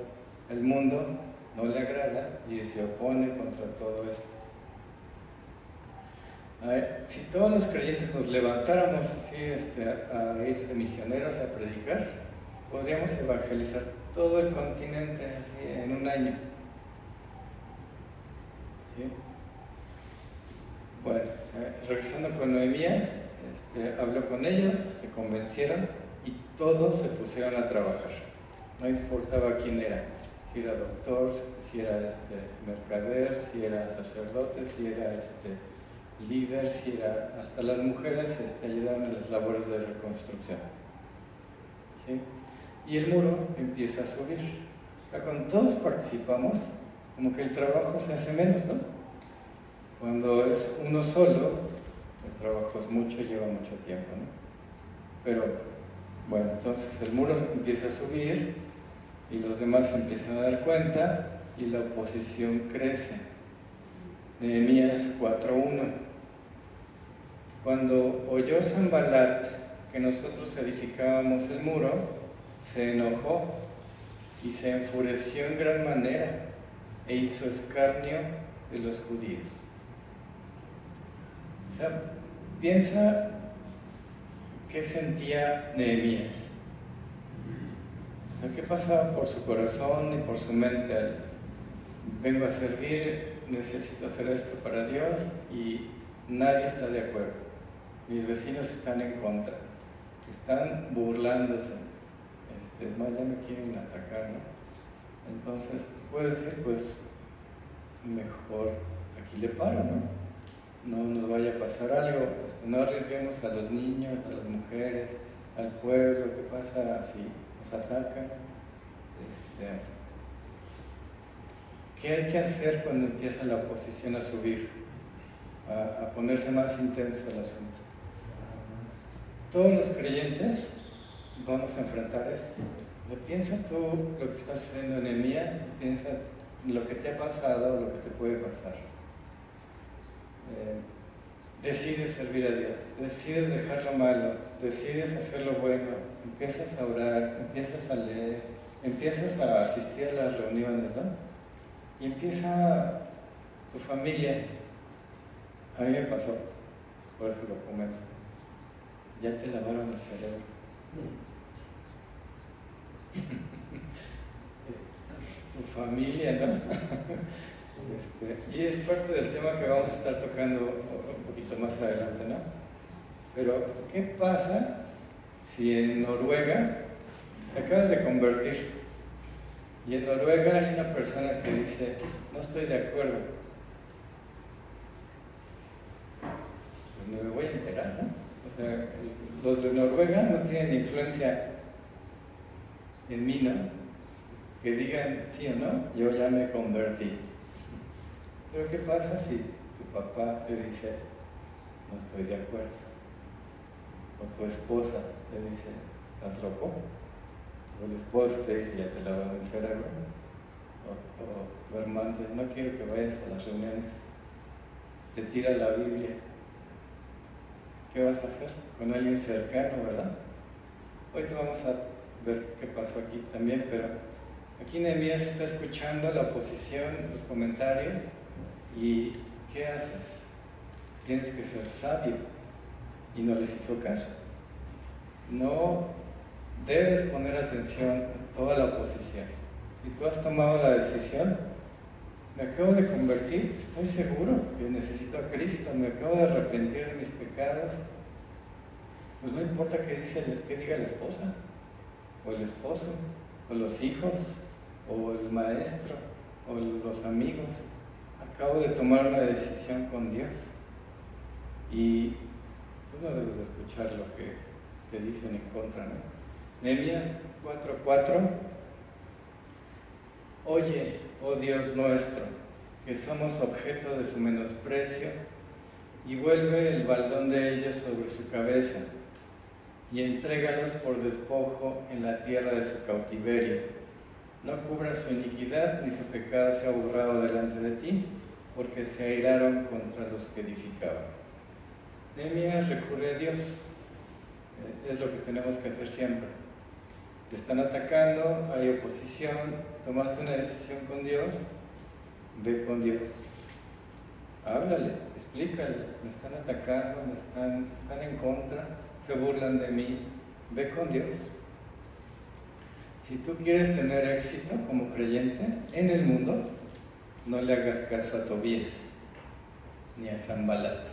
Speaker 1: El mundo no le agrada y se opone contra todo esto. Si todos los creyentes nos levantáramos así, a ir de misioneros a predicar, podríamos evangelizar todo el continente así, en un año. ¿Sí? Bueno, regresando con Nehemías, habló con ellos, se convencieron y todos se pusieron a trabajar. No importaba quién era, si era doctor, si era mercader, si era sacerdote, si era líder, si era, hasta las mujeres ayudaban en las labores de reconstrucción. ¿Sí? Y el muro empieza a subir. Cuando todos participamos, como que el trabajo se hace menos, ¿no? Cuando es uno solo, el trabajo es mucho, lleva mucho tiempo, ¿no? Pero, bueno, entonces el muro empieza a subir y los demás se empiezan a dar cuenta y la oposición crece. Nehemías 4:1. Cuando oyó Sanbalat que nosotros edificábamos el muro, se enojó y se enfureció en gran manera e hizo escarnio de los judíos. O sea, piensa qué sentía Nehemías. O sea, qué pasaba por su corazón y por su mente al vengo a servir, necesito hacer esto para Dios y nadie está de acuerdo. Mis vecinos están en contra, están burlándose. Es más, ya me quieren atacar, ¿no? Entonces, puedes decir, pues, mejor aquí le paro, ¿no? No nos vaya a pasar algo, no arriesguemos a los niños, a las mujeres, al pueblo. ¿Qué pasa si nos atacan? ¿Qué hay que hacer cuando empieza la oposición a subir, a ponerse más intenso el asunto? Todos los creyentes vamos a enfrentar esto. Piensa tú lo que está sucediendo en Nehemías, piensa lo que te ha pasado, lo que te puede pasar. Decides servir a Dios, decides dejar lo malo, decides hacer lo bueno, empiezas a orar, empiezas a leer, empiezas a asistir a las reuniones, ¿no? Y empieza tu familia. A mí me pasó, por eso lo comento. Ya te lavaron el cerebro. Tu familia, ¿no? Y es parte del tema que vamos a estar tocando un poquito más adelante, ¿no? Pero, ¿qué pasa si en Noruega te acabas de convertir y en Noruega hay una persona que dice, no estoy de acuerdo? Pues no me voy a enterar, ¿no? O O sea, los de Noruega no tienen influencia en mí, ¿no? Que digan sí o no, yo ya me convertí. Pero ¿qué pasa si tu papá te dice, no estoy de acuerdo? O tu esposa te dice, ¿estás loco? O el esposo te dice, ya te lavaron el cerebro. O tu hermano te dice, no quiero que vayas a las reuniones. Te tira la Biblia. ¿Qué vas a hacer? Con alguien cercano, ¿verdad? Hoy te vamos a ver qué pasó aquí también, pero aquí Nehemías está escuchando la oposición, los comentarios, y ¿qué haces? Tienes que ser sabio, y no les hizo caso. No debes poner atención a toda la oposición. Si tú has tomado la decisión, me acabo de convertir, estoy seguro que necesito a Cristo, me acabo de arrepentir de mis pecados, pues no importa qué diga la esposa, o el esposo, o los hijos, o el maestro, o los amigos. Acabo de tomar una decisión con Dios. Y tú no debes de escuchar lo que te dicen en contra, ¿no? Nehemías 4:4. Oye, oh Dios nuestro, que somos objeto de su menosprecio, y vuelve el baldón de ellos sobre su cabeza, y entrégalos por despojo en la tierra de su cautiverio. No cubras su iniquidad, ni su pecado sea borrado delante de ti, porque se airaron contra los que edificaban. Nehemías recurre a Dios. Es lo que tenemos que hacer siempre. Te están atacando, hay oposición, tomaste una decisión con Dios, ve con Dios. Háblale, explícale, me están atacando, están en contra, se burlan de mí, ve con Dios. Si tú quieres tener éxito como creyente en el mundo, no le hagas caso a Tobías ni a Sanbalat.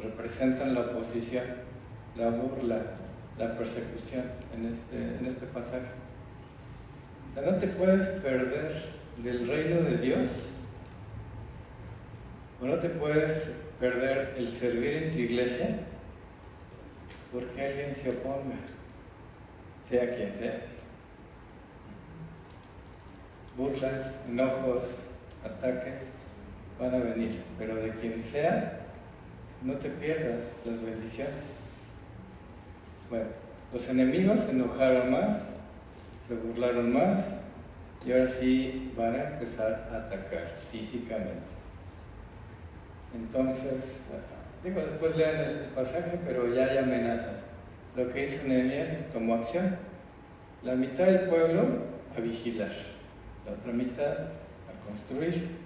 Speaker 1: Representan la oposición, la burla, la persecución en este pasaje. O sea, no te puedes perder del reino de Dios, o no te puedes perder el servir en tu iglesia porque alguien se oponga, sea quien sea. Burlas, enojos, ataques van a venir, pero de quien sea, no te pierdas las bendiciones. Bueno, los enemigos se enojaron más, se burlaron más, y ahora sí van a empezar a atacar físicamente. Entonces, después lean el pasaje, pero ya hay amenazas. Lo que hizo Nehemías es tomó acción. La mitad del pueblo a vigilar, la otra mitad a construir,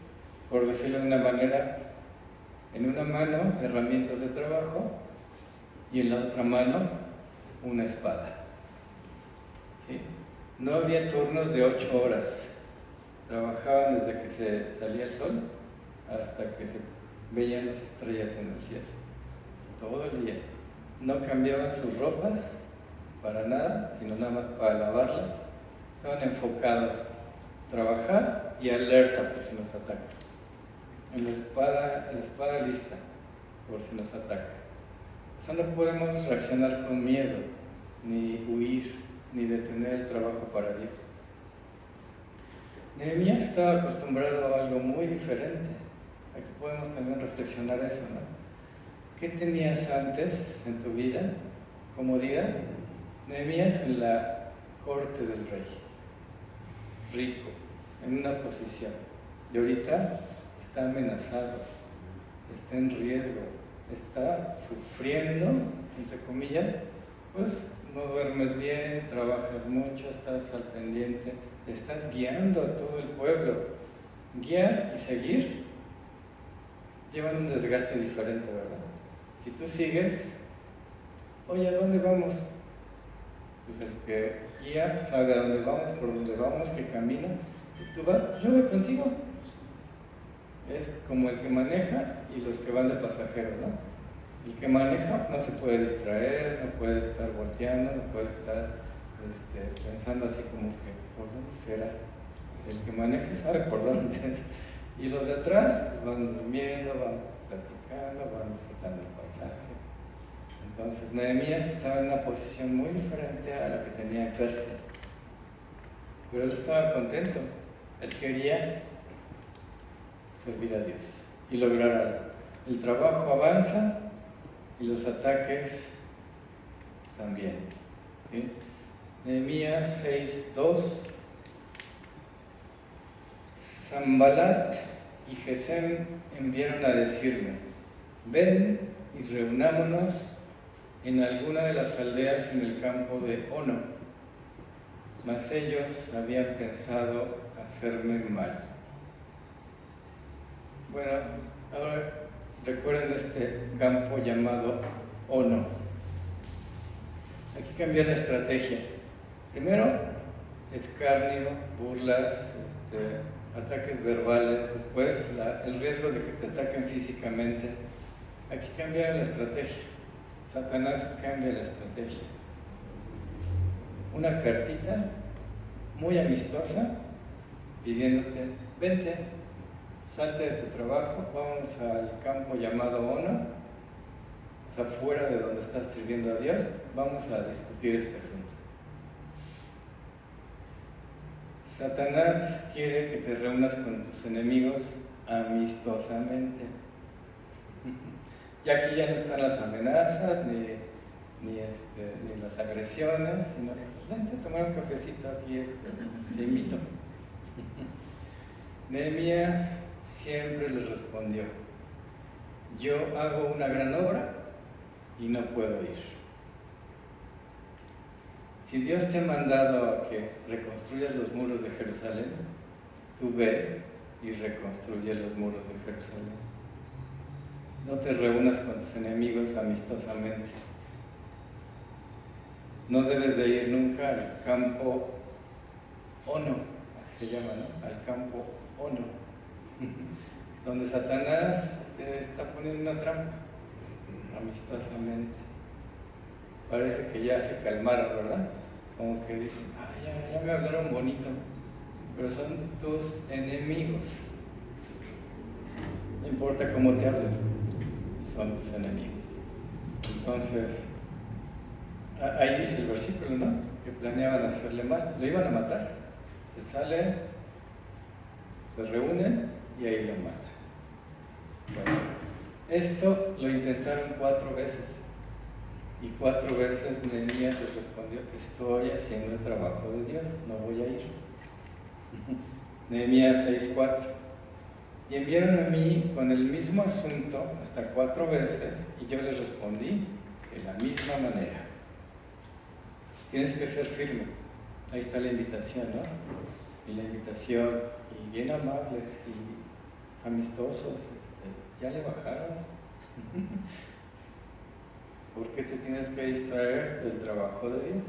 Speaker 1: por decirlo de una manera, en una mano herramientas de trabajo y en la otra mano una espada. ¿Sí? No había turnos de 8 horas, trabajaban desde que se salía el sol hasta que se veían las estrellas en el cielo, todo el día. No cambiaban sus ropas para nada, sino nada más para lavarlas. Estaban enfocados a trabajar y alerta por si nos atacan. La espada lista por si nos ataca. O sea, no podemos reaccionar con miedo, ni huir, ni detener el trabajo para Dios. Nehemías estaba acostumbrado a algo muy diferente. Aquí podemos también reflexionar eso, ¿no? ¿Qué tenías antes en tu vida? Comodidad. Nehemías en la corte del rey, rico, en una posición. Y ahorita está amenazado, está en riesgo, está sufriendo, entre comillas, pues no duermes bien, trabajas mucho, estás al pendiente, estás guiando a todo el pueblo. Guiar y seguir llevan un desgaste diferente, ¿verdad? Si tú sigues, oye, ¿a dónde vamos? Pues el que guía sabe a dónde vamos, por dónde vamos, que camina, y tú vas, yo voy contigo. Es como el que maneja y los que van de pasajeros, ¿no? El que maneja no se puede distraer, no puede estar volteando, no puede estar pensando así como que, ¿por dónde será? El que maneja sabe por dónde es. Y los de atrás pues van durmiendo, van platicando, van disfrutando el paisaje. Entonces Nehemías estaba en una posición muy diferente a la que tenía en Persia. Pero él estaba contento. Él quería servir a Dios y lograr algo. El trabajo avanza y los ataques también. ¿Sí? Nehemías 6:2. Sanballat y Gesem enviaron a decirme: ven y reunámonos en alguna de las aldeas en el campo de Ono. Mas ellos habían pensado hacerme mal. Bueno, ahora recuerden este campo llamado Ono. Aquí cambia la estrategia. Primero, escarnio, burlas, ataques verbales. Después, el riesgo de que te ataquen físicamente. Aquí cambia la estrategia. Satanás cambia la estrategia. Una cartita muy amistosa pidiéndote: vente, salte de tu trabajo, vamos al campo llamado Ono, o sea, fuera de donde estás sirviendo a Dios, vamos a discutir este asunto. Satanás quiere que te reúnas con tus enemigos amistosamente. Y aquí ya no están las amenazas, ni las agresiones, sino: vente a tomar un cafecito aquí, te invito. Nehemías siempre les respondió: yo hago una gran obra y no puedo ir. Si Dios te ha mandado a que reconstruyas los muros de Jerusalén, tú ve y reconstruye los muros de Jerusalén. No te reúnas con tus enemigos amistosamente. No debes de ir nunca al campo Ono, así se llama, ¿no? Al campo Ono, donde Satanás te está poniendo una trampa, amistosamente. Parece que ya se calmaron, ¿verdad? Como que dicen: ya me hablaron bonito, pero son tus enemigos. No importa cómo te hablen, son tus enemigos. Entonces, ahí dice el versículo, ¿no? Que planeaban hacerle mal, lo iban a matar. Se sale, se reúnen y ahí lo matan. Bueno, esto lo intentaron 4 veces. Y 4 veces Nehemías les respondió: estoy haciendo el trabajo de Dios, no voy a ir. Nehemías 6:4. Y enviaron a mí con el mismo asunto hasta 4 veces, y yo les respondí de la misma manera. Tienes que ser firme. Ahí está la invitación, ¿no? Y la invitación, y bien amables y amistosos. ¿Ya le bajaron? ¿Por qué te tienes que distraer del trabajo de Dios?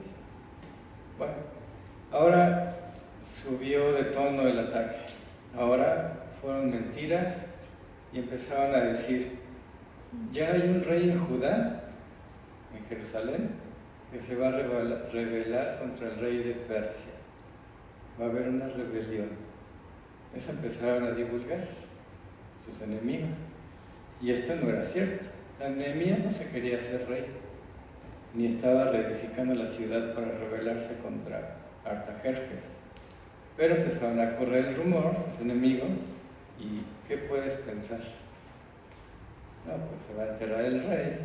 Speaker 1: Bueno, ahora subió de tono el ataque. Ahora fueron mentiras y empezaron a decir: ya hay un rey en Judá, en Jerusalén, que se va a rebelar contra el rey de Persia. Va a haber una rebelión. Eso empezaron a divulgar sus enemigos. Y esto no era cierto. Nehemías no se quería ser rey, ni estaba reedificando la ciudad para rebelarse contra Artajerjes. Pero empezaron a correr el rumor, sus enemigos, y ¿qué puedes pensar? No, pues se va a enterrar el rey,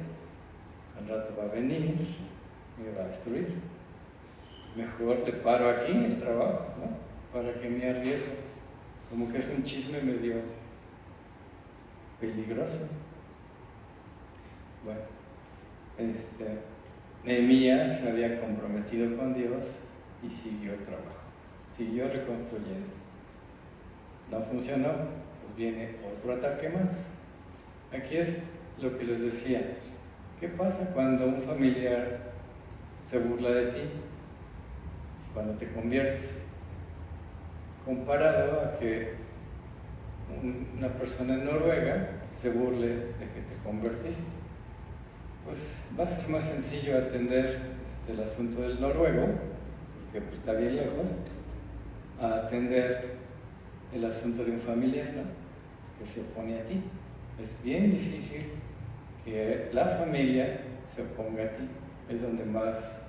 Speaker 1: al rato va a venir y me va a destruir. Mejor le paro aquí el trabajo, ¿no? Para que me arriesgue. Como que es un chisme medio peligroso. Bueno, Nehemías se había comprometido con Dios y siguió el trabajo, siguió reconstruyendo. No funcionó, pues viene otro ataque más. Aquí es lo que les decía: ¿qué pasa cuando un familiar se burla de ti? Cuando te conviertes, comparado a que una persona en Noruega se burle de que te convertiste. Pues va a ser más sencillo atender el asunto del noruego, porque pues, está bien lejos, a atender el asunto de un familiar, ¿no? Que se opone a ti. Es bien difícil que la familia se oponga a ti. Es donde más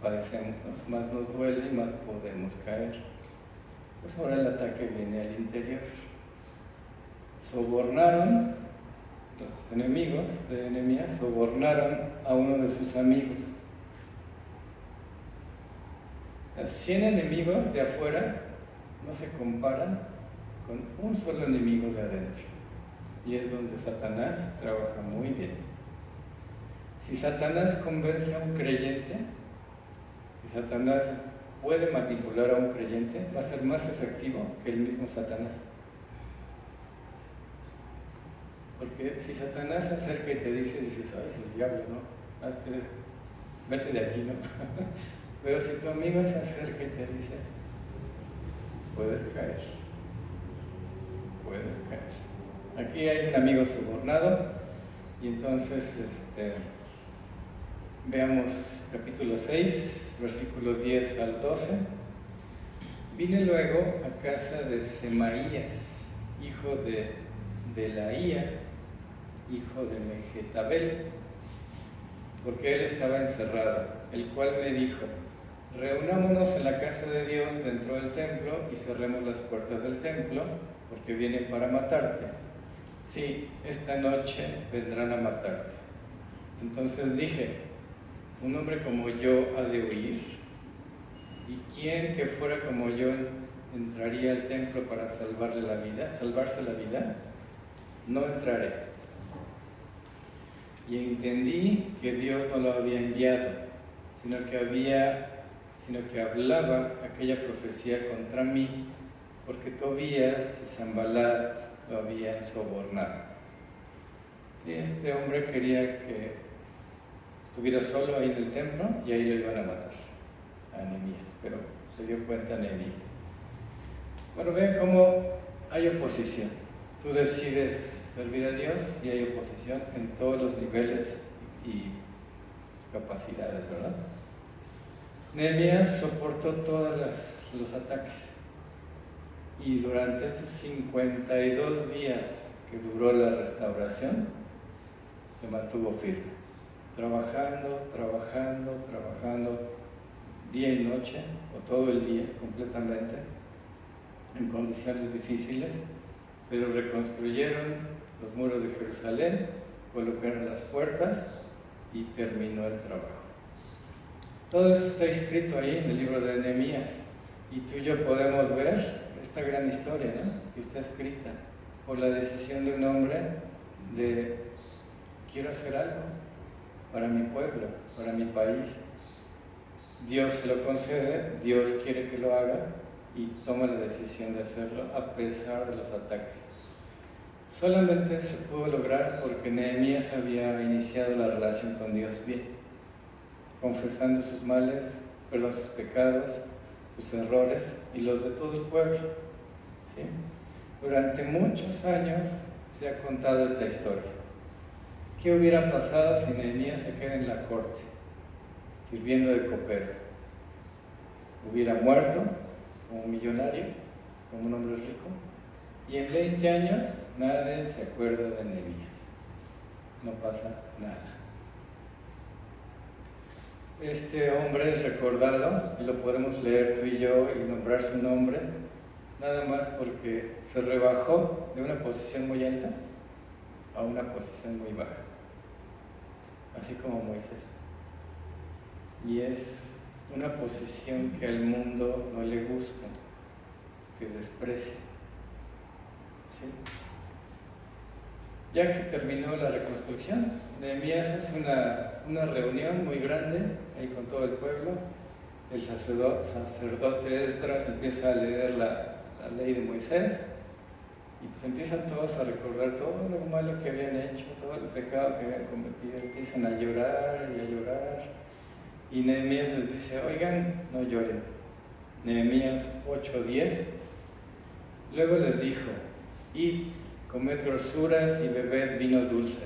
Speaker 1: padecemos, ¿no? Más nos duele y más podemos caer. Pues ahora el ataque viene al interior. Sobornaron, los enemigos de Nehemías sobornaron a uno de sus amigos. Los 100 enemigos de afuera no se comparan con un solo enemigo de adentro. Y es donde Satanás trabaja muy bien. Si Satanás convence a un creyente, si Satanás puede manipular a un creyente, va a ser más efectivo que el mismo Satanás. Porque si Satanás se acerca y te dice, dices, ay, es el diablo, ¿no? Vete de aquí, ¿no? Pero si tu amigo se acerca y te dice, puedes caer. Puedes caer. Aquí hay un amigo sobornado, y entonces, veamos capítulo 6, versículos 10 al 12. Vine luego a casa de Semaías, hijo de Delaía, hijo de Mehetabel, porque él estaba encerrado, el cual me dijo, reunámonos en la casa de Dios dentro del templo y cerremos las puertas del templo, porque vienen para matarte. Sí, esta noche vendrán a matarte. Entonces dije, un hombre como yo ha de huir, ¿y quién que fuera como yo entraría al templo para salvarse la vida? No entraré. Y entendí que Dios no lo había enviado, sino que hablaba aquella profecía contra mí, porque Tobías y Sanballat lo habían sobornado. Y este hombre quería que estuviera solo ahí en el templo y ahí lo iban a matar, a Nehemías, pero se dio cuenta Nehemías. Bueno, ven cómo hay oposición. Tú decides servir a Dios y hay oposición en todos los niveles y capacidades, ¿verdad? Nehemías soportó todos los ataques y durante estos 52 días que duró la restauración se mantuvo firme, trabajando día y noche o todo el día completamente en condiciones difíciles, pero reconstruyeron los muros de Jerusalén, colocaron las puertas y terminó el trabajo. Todo eso está escrito ahí en el libro de Nehemías y tú y yo podemos ver esta gran historia, ¿no? Que está escrita por la decisión de un hombre de quiero hacer algo para mi pueblo, para mi país. Dios se lo concede, Dios quiere que lo haga y toma la decisión de hacerlo a pesar de los ataques. Solamente se pudo lograr porque Nehemías había iniciado la relación con Dios bien, confesando sus males, sus pecados, sus errores y los de todo el pueblo. ¿Sí? Durante muchos años se ha contado esta historia. ¿Qué hubiera pasado si Nehemías se queda en la corte, sirviendo de copero? Hubiera muerto como millonario, como un hombre rico, y en 20 años nadie se acuerda de Nehemías. No pasa nada. Este hombre es recordado, y lo podemos leer tú y yo y nombrar su nombre, nada más porque se rebajó de una posición muy alta a una posición muy baja, así como Moisés. Y es una posición que al mundo no le gusta, que desprecia. ¿Sí? Ya que terminó la reconstrucción, Nehemías hace una reunión muy grande ahí con todo el pueblo. El sacerdote Esdras empieza a leer la ley de Moisés y pues empiezan todos a recordar todo lo malo que habían hecho, todo el pecado que habían cometido. Empiezan a llorar y a llorar y Nehemías les dice, oigan, no lloren. Nehemías 8:10. Luego les dijo, id, comed grosuras y bebed vino dulce,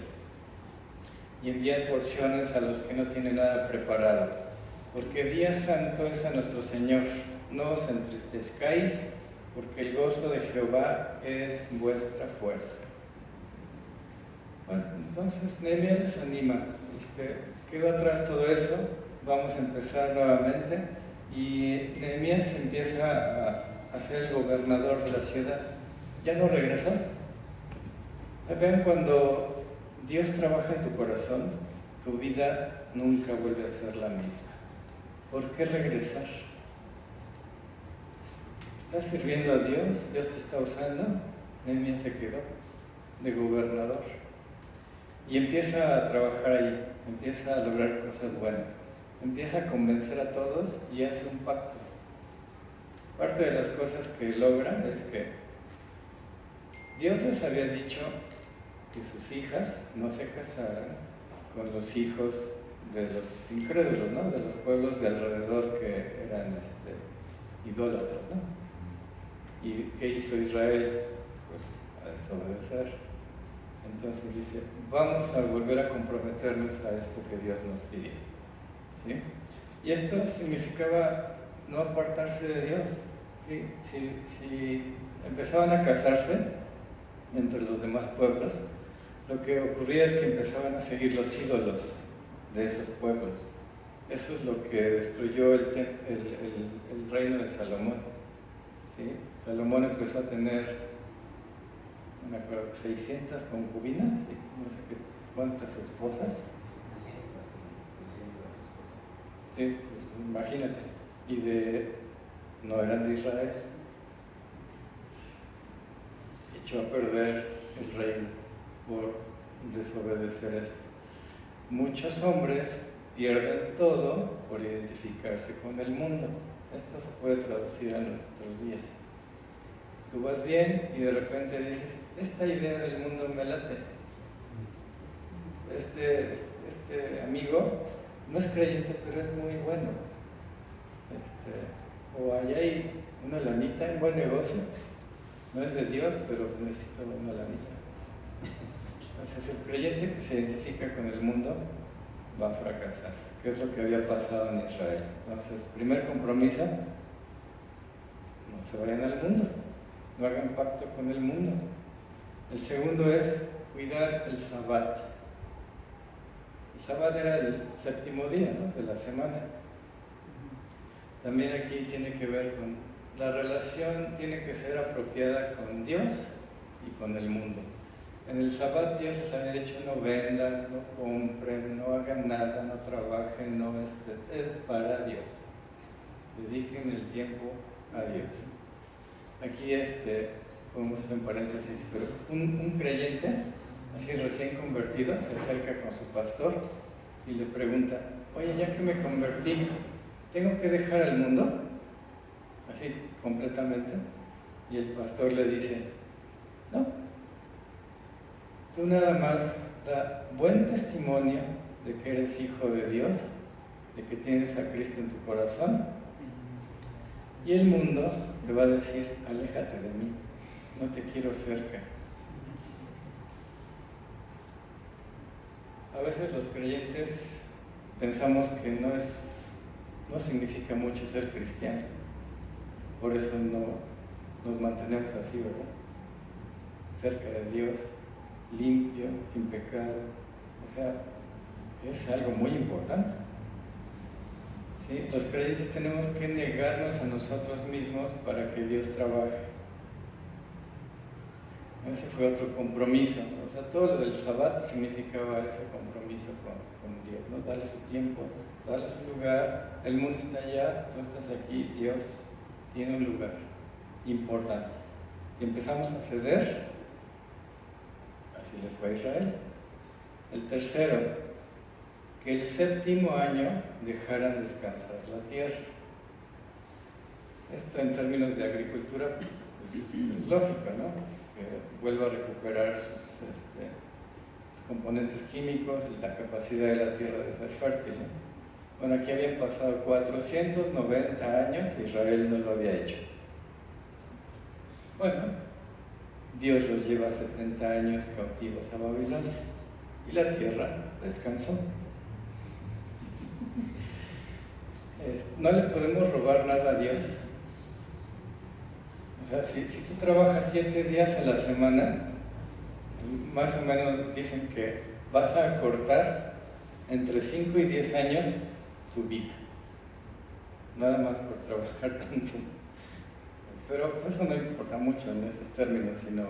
Speaker 1: y enviad porciones a los que no tienen nada preparado, porque día santo es a nuestro Señor. No os entristezcáis, porque el gozo de Jehová es vuestra fuerza. Bueno, entonces Nehemías les anima, quedó atrás todo eso, vamos a empezar nuevamente, y Nehemías empieza a ser el gobernador de la ciudad. Ya no regresó. Vean, cuando Dios trabaja en tu corazón, tu vida nunca vuelve a ser la misma. ¿Por qué regresar? ¿Estás sirviendo a Dios? ¿Dios te está usando? Nehemías se quedó de gobernador y empieza a trabajar ahí, empieza a lograr cosas buenas, empieza a convencer a todos y hace un pacto. Parte de las cosas que logra es que Dios les había dicho que sus hijas no se casaran con los hijos de los incrédulos, ¿no? De los pueblos de alrededor que eran idólatras, ¿no? ¿Y qué hizo Israel? Pues a desobedecer. Entonces dice, vamos a volver a comprometernos a esto que Dios nos pidió, ¿sí? Y esto significaba no apartarse de Dios, ¿sí? Si empezaban a casarse entre los demás pueblos, lo que ocurría es que empezaban a seguir los ídolos de esos pueblos. Eso es lo que destruyó el reino de Salomón, ¿sí? Salomón empezó a tener, no me acuerdo, 600 concubinas, ¿sí? No sé cuántas esposas. Sí, pues, imagínate. Y no eran de Israel. Echó a perder el reino por desobedecer esto. Muchos hombres pierden todo por identificarse con el mundo. Esto se puede traducir a nuestros días. Tú vas bien y de repente dices, esta idea del mundo me late. Este amigo no es creyente, pero es muy bueno. O allá hay una lanita en buen negocio. No es de Dios, pero necesito una lanita. Entonces el creyente que se identifica con el mundo va a fracasar, que es lo que había pasado en Israel. Entonces, primer compromiso, no se vayan al mundo, no hagan pacto con el mundo. El segundo es cuidar el Sabbat. El Sabbat era el séptimo día, ¿no?, de la semana. También aquí tiene que ver con la relación, tiene que ser apropiada con Dios y con el mundo. En el Sabbat Dios les había dicho no vendan, no compren, no hagan nada, no trabajen, no es para Dios. Dediquen el tiempo a Dios. Aquí podemos hacer un paréntesis, pero un creyente, así recién convertido, se acerca con su pastor y le pregunta, oye, ya que me convertí, ¿tengo que dejar al mundo? Así, completamente. Y el pastor le dice, no, tú nada más da buen testimonio de que eres hijo de Dios, de que tienes a Cristo en tu corazón, y el mundo te va a decir, aléjate de mí, no te quiero cerca. A veces los creyentes pensamos que no significa mucho ser cristiano, por eso no nos mantenemos así, ¿verdad? Cerca de Dios, limpio, sin pecado. O sea, es algo muy importante. ¿Sí? Los creyentes tenemos que negarnos a nosotros mismos para que Dios trabaje. Ese fue otro compromiso. O sea, todo lo del Sabbat significaba ese compromiso con Dios, ¿no? Darle su tiempo, darle su lugar. El mundo está allá, tú estás aquí, Dios tiene un lugar importante. Y empezamos a ceder. Así les fue a Israel. El tercero, que el séptimo año dejaran descansar la tierra. Esto en términos de agricultura pues, es lógico, ¿no? Que vuelva a recuperar sus componentes químicos y la capacidad de la tierra de ser fértil, ¿no? Bueno, aquí habían pasado 490 años y Israel no lo había hecho. Bueno, Dios los lleva 70 años cautivos a Babilonia y la tierra descansó. No le podemos robar nada a Dios. O sea, si tú trabajas 7 días a la semana, más o menos dicen que vas a cortar entre 5 y 10 años tu vida. Nada más por trabajar tanto. Pero eso no importa mucho en esos términos, sino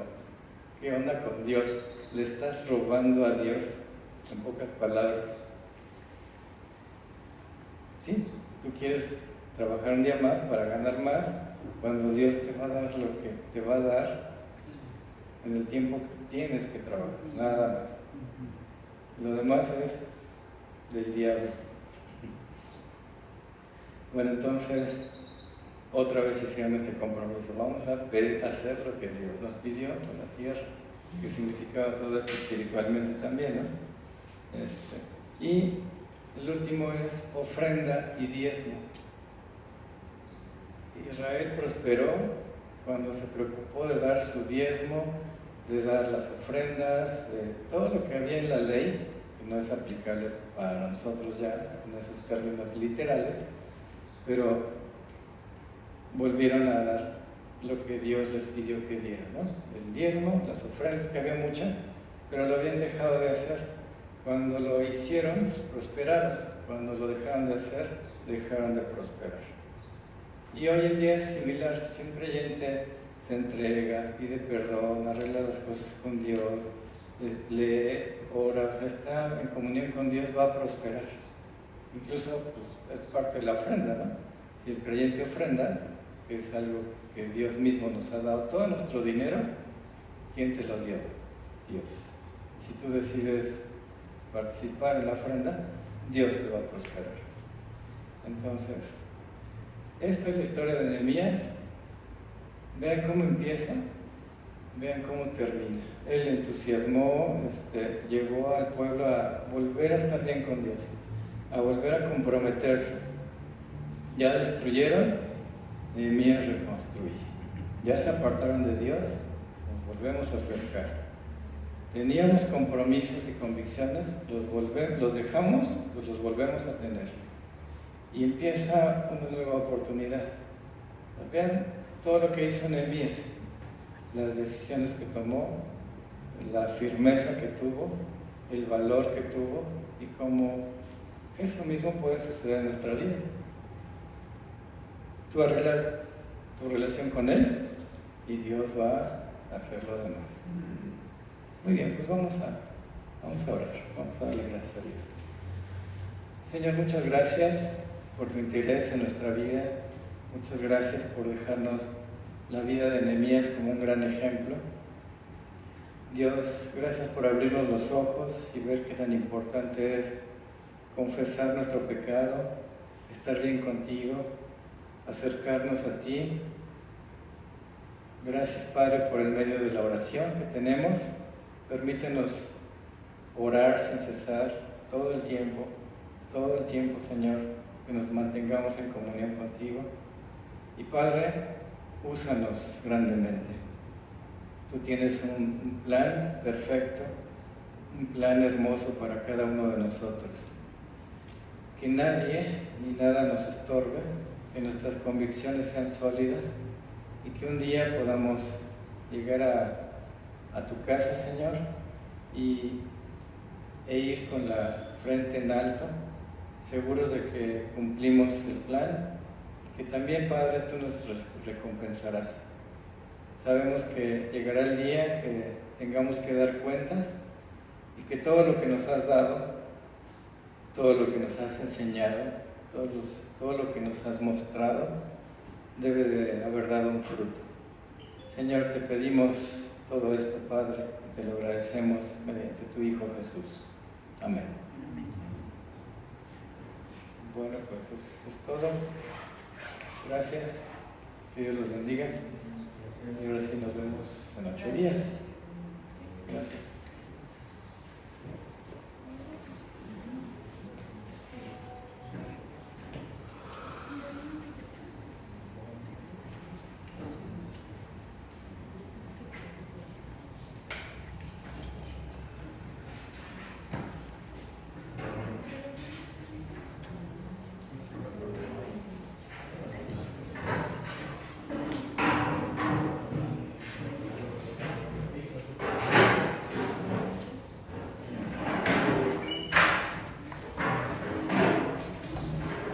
Speaker 1: ¿qué onda con Dios? ¿Le estás robando a Dios? En pocas palabras. Sí, tú quieres trabajar un día más para ganar más, cuando Dios te va a dar lo que te va a dar en el tiempo que tienes que trabajar, nada más. Lo demás es del diablo. Bueno, entonces, otra vez hicieron este compromiso. Vamos a hacer lo que Dios nos pidió con la tierra, que significaba todo esto espiritualmente también, ¿no? Y el último es ofrenda y diezmo. Israel prosperó cuando se preocupó de dar su diezmo, de dar las ofrendas, de todo lo que había en la ley, que no es aplicable para nosotros ya en esos términos literales, pero volvieron a dar lo que Dios les pidió que dieran, ¿no? El diezmo, las ofrendas, que había muchas, pero lo habían dejado de hacer. Cuando lo hicieron, prosperaron. Cuando lo dejaron de hacer, dejaron de prosperar. Y hoy en día es similar. Si un creyente se entrega, pide perdón, arregla las cosas con Dios, lee, ora, o sea, está en comunión con Dios, va a prosperar. Incluso pues, es parte de la ofrenda, ¿no? Si el creyente ofrenda, que es algo que Dios mismo nos ha dado, todo nuestro dinero, ¿quién te lo dio? Dios. Si tú decides participar en la ofrenda, Dios te va a prosperar. Entonces, esta es la historia de Nehemías. Vean cómo empieza, vean cómo termina. Él entusiasmó, llevó al pueblo a volver a estar bien con Dios, a volver a comprometerse. Ya destruyeron, Nehemías reconstruye. Ya se apartaron de Dios, nos volvemos a acercar. Teníamos compromisos y convicciones, los dejamos, pues los volvemos a tener. Y empieza una nueva oportunidad. Vean todo lo que hizo Nehemías, las decisiones que tomó, la firmeza que tuvo, el valor que tuvo y cómo eso mismo puede suceder en nuestra vida. Tú arreglas tu relación con Él y Dios va a hacer lo demás. Muy bien, pues vamos a orar, vamos a darle gracias a Dios. Señor, muchas gracias por tu interés en nuestra vida, muchas gracias por dejarnos la vida de Nehemías como un gran ejemplo. Dios, gracias por abrirnos los ojos y ver qué tan importante es confesar nuestro pecado, estar bien contigo, acercarnos a ti. Gracias, Padre, por el medio de la oración que tenemos. Permítenos orar sin cesar todo el tiempo, Señor, que nos mantengamos en comunión contigo. Y Padre, úsanos grandemente. Tú tienes un plan perfecto, un plan hermoso para cada uno de nosotros. Que nadie ni nada nos estorbe, que nuestras convicciones sean sólidas y que un día podamos llegar a tu casa, Señor, e ir con la frente en alto, seguros de que cumplimos el plan y que también, Padre, tú nos recompensarás. Sabemos que llegará el día que tengamos que dar cuentas y que todo lo que nos has dado, todo lo que nos has enseñado, todo lo que nos has mostrado, debe de haber dado un fruto. Señor, te pedimos todo esto, Padre, y te lo agradecemos mediante tu Hijo Jesús. Amén. Bueno, pues es todo. Gracias. Que Dios los bendiga. Y ahora sí nos vemos en 8 días. Gracias.